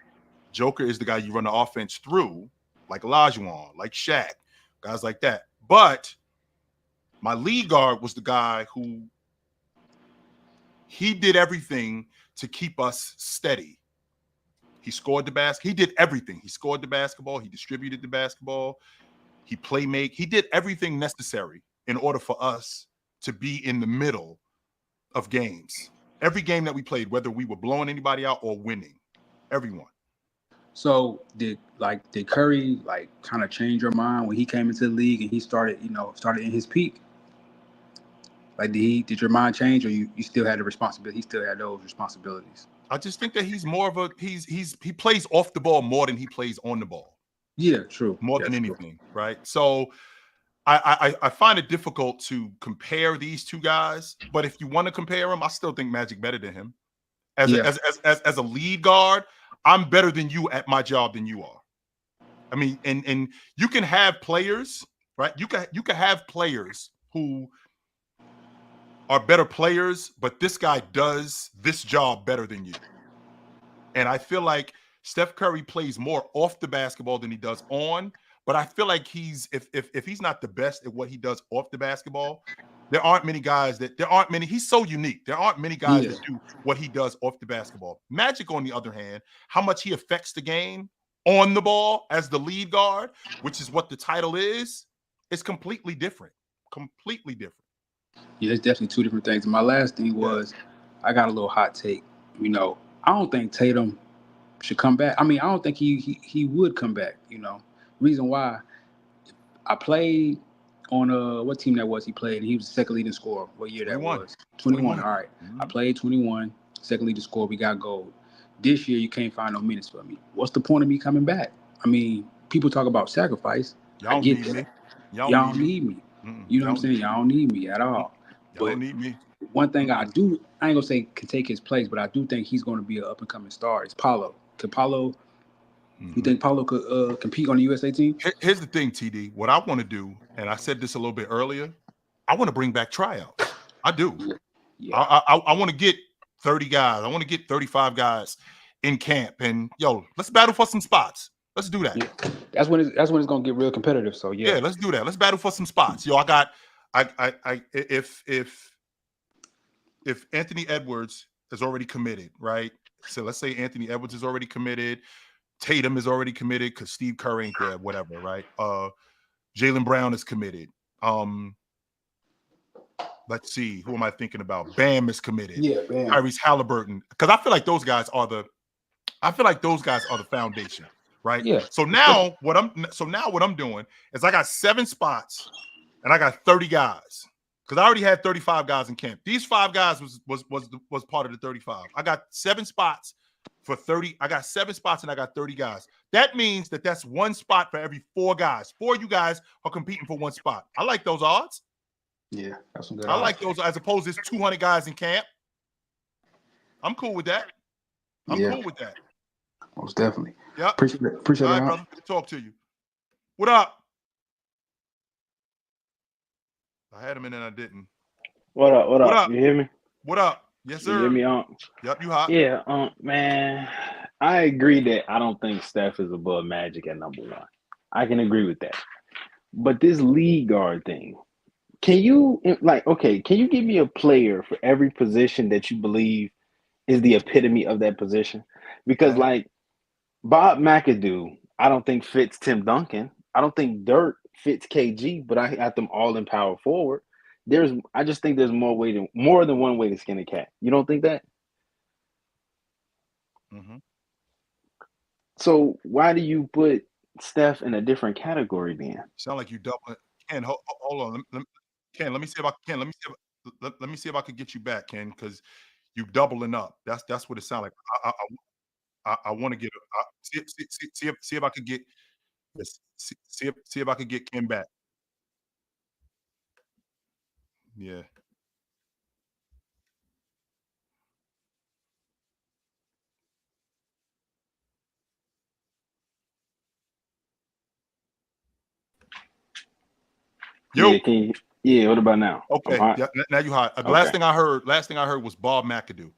Joker is the guy you run the offense through, like Olajuwon, like Shaq, guys like that. But my lead guard was the guy who he did everything to keep us steady. He scored the basket. He did everything. He scored the basketball. He distributed the basketball. He playmake. He did everything necessary in order for us to be in the middle of games. Every game that we played, whether we were blowing anybody out or winning, everyone. So did Curry like kind of change your mind when he came into the league and he started in his peak? Like did your mind change, or you still had the responsibility? He still had those responsibilities. I just think that he's more of a he plays off the ball more than he plays on the ball. Yeah, true. More than anything, right? So I find it difficult to compare these two guys, but if you want to compare them, I still think Magic better than him. As a lead guard, I'm better than you at my job than you are. I mean, and you can have players, right? You can have players who are better players, but this guy does this job better than you. And I feel like Steph Curry plays more off the basketball than he does on. But I feel like he's if he's not the best at what he does off the basketball, there aren't many guys he's so unique. There aren't many guys that do what he does off the basketball. Magic, on the other hand, how much he affects the game on the ball as the lead guard, which is what the title is completely different. Completely different. Yeah, it's definitely two different things. And my last thing was, I got a little hot take. You know, I don't think Tatum should come back. I mean, I don't think he would come back. You know, reason why, I played on what team that was he played, and he was the second leading scorer. What year 21. That was? 21. All right. Mm-hmm. I played 21, second leading scorer. We got gold. This year, you can't find no minutes for me. What's the point of me coming back? I mean, people talk about sacrifice. Y'all I get need that. me. Y'all need me. You know what I'm saying? Y'all don't need me at all. Y'all don't need me. One thing I ain't gonna say can take his place, but I do think he's going to be an up and coming star. It's Paulo. Could Paulo? You think Paulo could compete on the USA team? Here's the thing, TD. What I want to do, and I said this a little bit earlier, I want to bring back tryouts. I do. Yeah. I want to get 30 guys. I want to get 35 guys in camp, and let's battle for some spots. Let's do that. Yeah. That's when it's gonna get real competitive. So yeah, let's do that. Let's battle for some spots. If Anthony Edwards is already committed, right? So let's say Anthony Edwards is already committed. Tatum is already committed because Steve Curry ain't there, whatever, right? Jaylen Brown is committed. Let's see, who am I thinking about? Bam is committed. Yeah, Bam. Tyrese Halliburton, because I feel like those guys are the foundation, right? Yeah. So now what I'm doing is I got 7 spots and I got 30 guys. Because I already had 35 guys in camp. These 5 guys was part of the 35. I got 7 spots for 30. I got 7 spots and I got 30 guys. That means that's 1 spot for every 4 guys. 4 of you guys are competing for 1 spot. I like those odds. Yeah, that's some good I odds. like those as opposed to 200 guys in camp. I'm cool with that. I'm cool with that. Most definitely. Yeah. Appreciate it. All right, brother. Good to talk to you. What up? I had him and then I didn't. What up? You hear me? What up? Yes, sir. You hear me, Yep, you hot. Yeah, man. I agree that I don't think Steph is above Magic at number 1. I can agree with that. But this lead guard thing, can you give me a player for every position that you believe is the epitome of that position? Because Bob McAdoo, I don't think fits Tim Duncan. I don't think Dirk fits KG, but I got them all in power forward. I just think there's more than one way to skin a cat. You don't think that? Mm-hmm. So why do you put Steph in a different category then? Sound like you double. Ken, hold on. Ken, let me see if I could get you back, Ken, because you doubling up. That's what it sounds like. I want to get see if I could get see if I could get Ken back. Yeah. Yo. Yeah, can you, yeah, what about now? I'm Okay. hot. Yeah, now you hot. The Okay. last thing I heard was Bob McAdoo.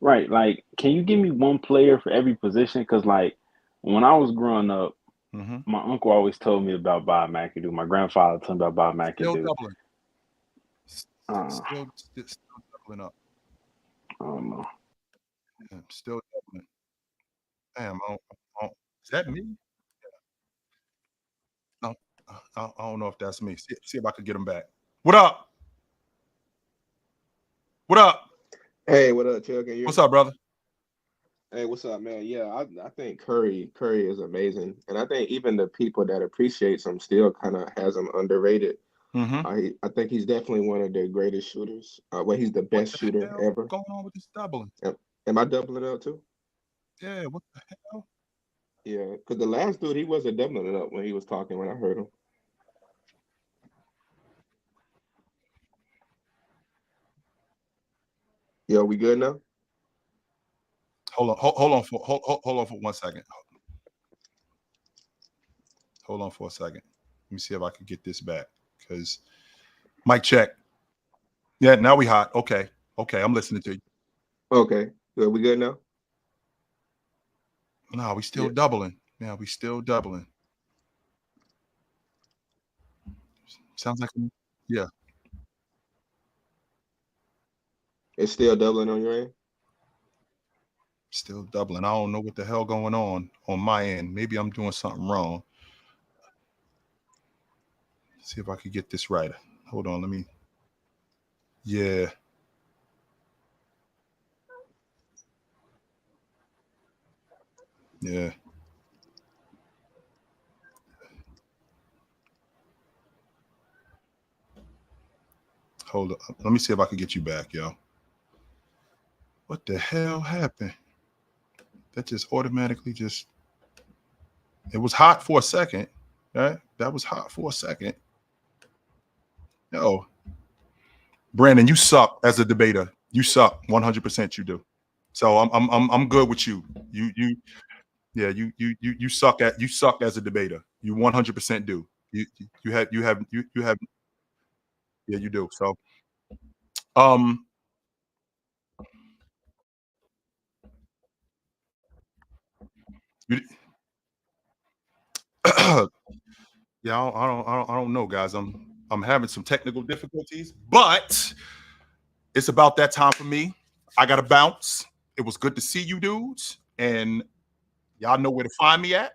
Right. Like, can you give me one player for every position? Because, like, when I was growing up, my uncle always told me about Bob McAdoo. My grandfather told me about Bob Still McAdoo. doubling. Uh, Still doubling up. I don't know. Yeah, still doubling. Damn, is that me? No, I don't know if that's me. See if I could get him back. What up? What up? Hey, what up, Chuck? And you? What's up, brother? Hey, what's up, man? Yeah, I think Curry is amazing, and I think even the people that appreciates him still kind of has him underrated. I think he's definitely one of the greatest shooters. Well, he's the What best the shooter hell ever. going on with this doubling? Am I doubling it up too? Yeah, what the hell? Yeah, because the last dude he wasn't doubling it up when he was talking when I heard him. Yo, we good now? Hold on for 1 second. Hold on for a second. Let me see if I can get this back. Because mic check. Yeah, now we hot. Okay, I'm listening to you. Okay, good. We good now? No, we still doubling. Yeah, we still doubling. Sounds like yeah. It's still doubling on your end. Still doubling. I don't know what the hell going on my end. Maybe I'm doing something wrong. See if I could get this right. Hold on, let me. Yeah. Yeah. Hold up. Let me see if I can get you back, yo. What the hell happened? That just automatically just. It was hot for a second. Right? That was hot for a second. Yo. Brandon, you suck as a debater. You suck. 100% you do. So I'm good with you. You suck as a debater. You 100% do. You have yeah, you do. So you, yeah, I don't know, guys. I'm having some technical difficulties, but it's about that time for me. I gotta bounce. It was good to see you dudes, and y'all know where to find me at.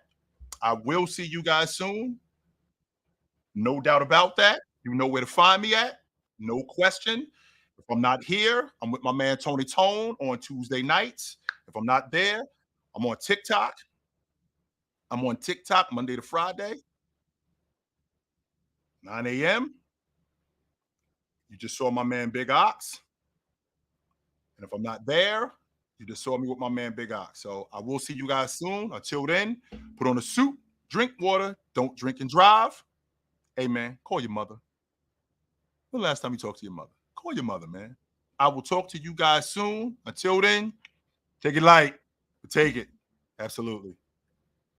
I will see you guys soon. No doubt about that. You know where to find me at. No question. If I'm not here, I'm with my man Tony Tone on Tuesday nights. If I'm not there, I'm on TikTok. I'm on TikTok Monday to Friday, 9 a.m. You just saw my man Big Ox. And if I'm not there, you just saw me with my man Big Ox. So I will see you guys soon. Until then, put on a suit, drink water, don't drink and drive. Hey, man, call your mother. When the last time you talked to your mother? Call your mother, man. I will talk to you guys soon. Until then, take it light, but take it. Absolutely.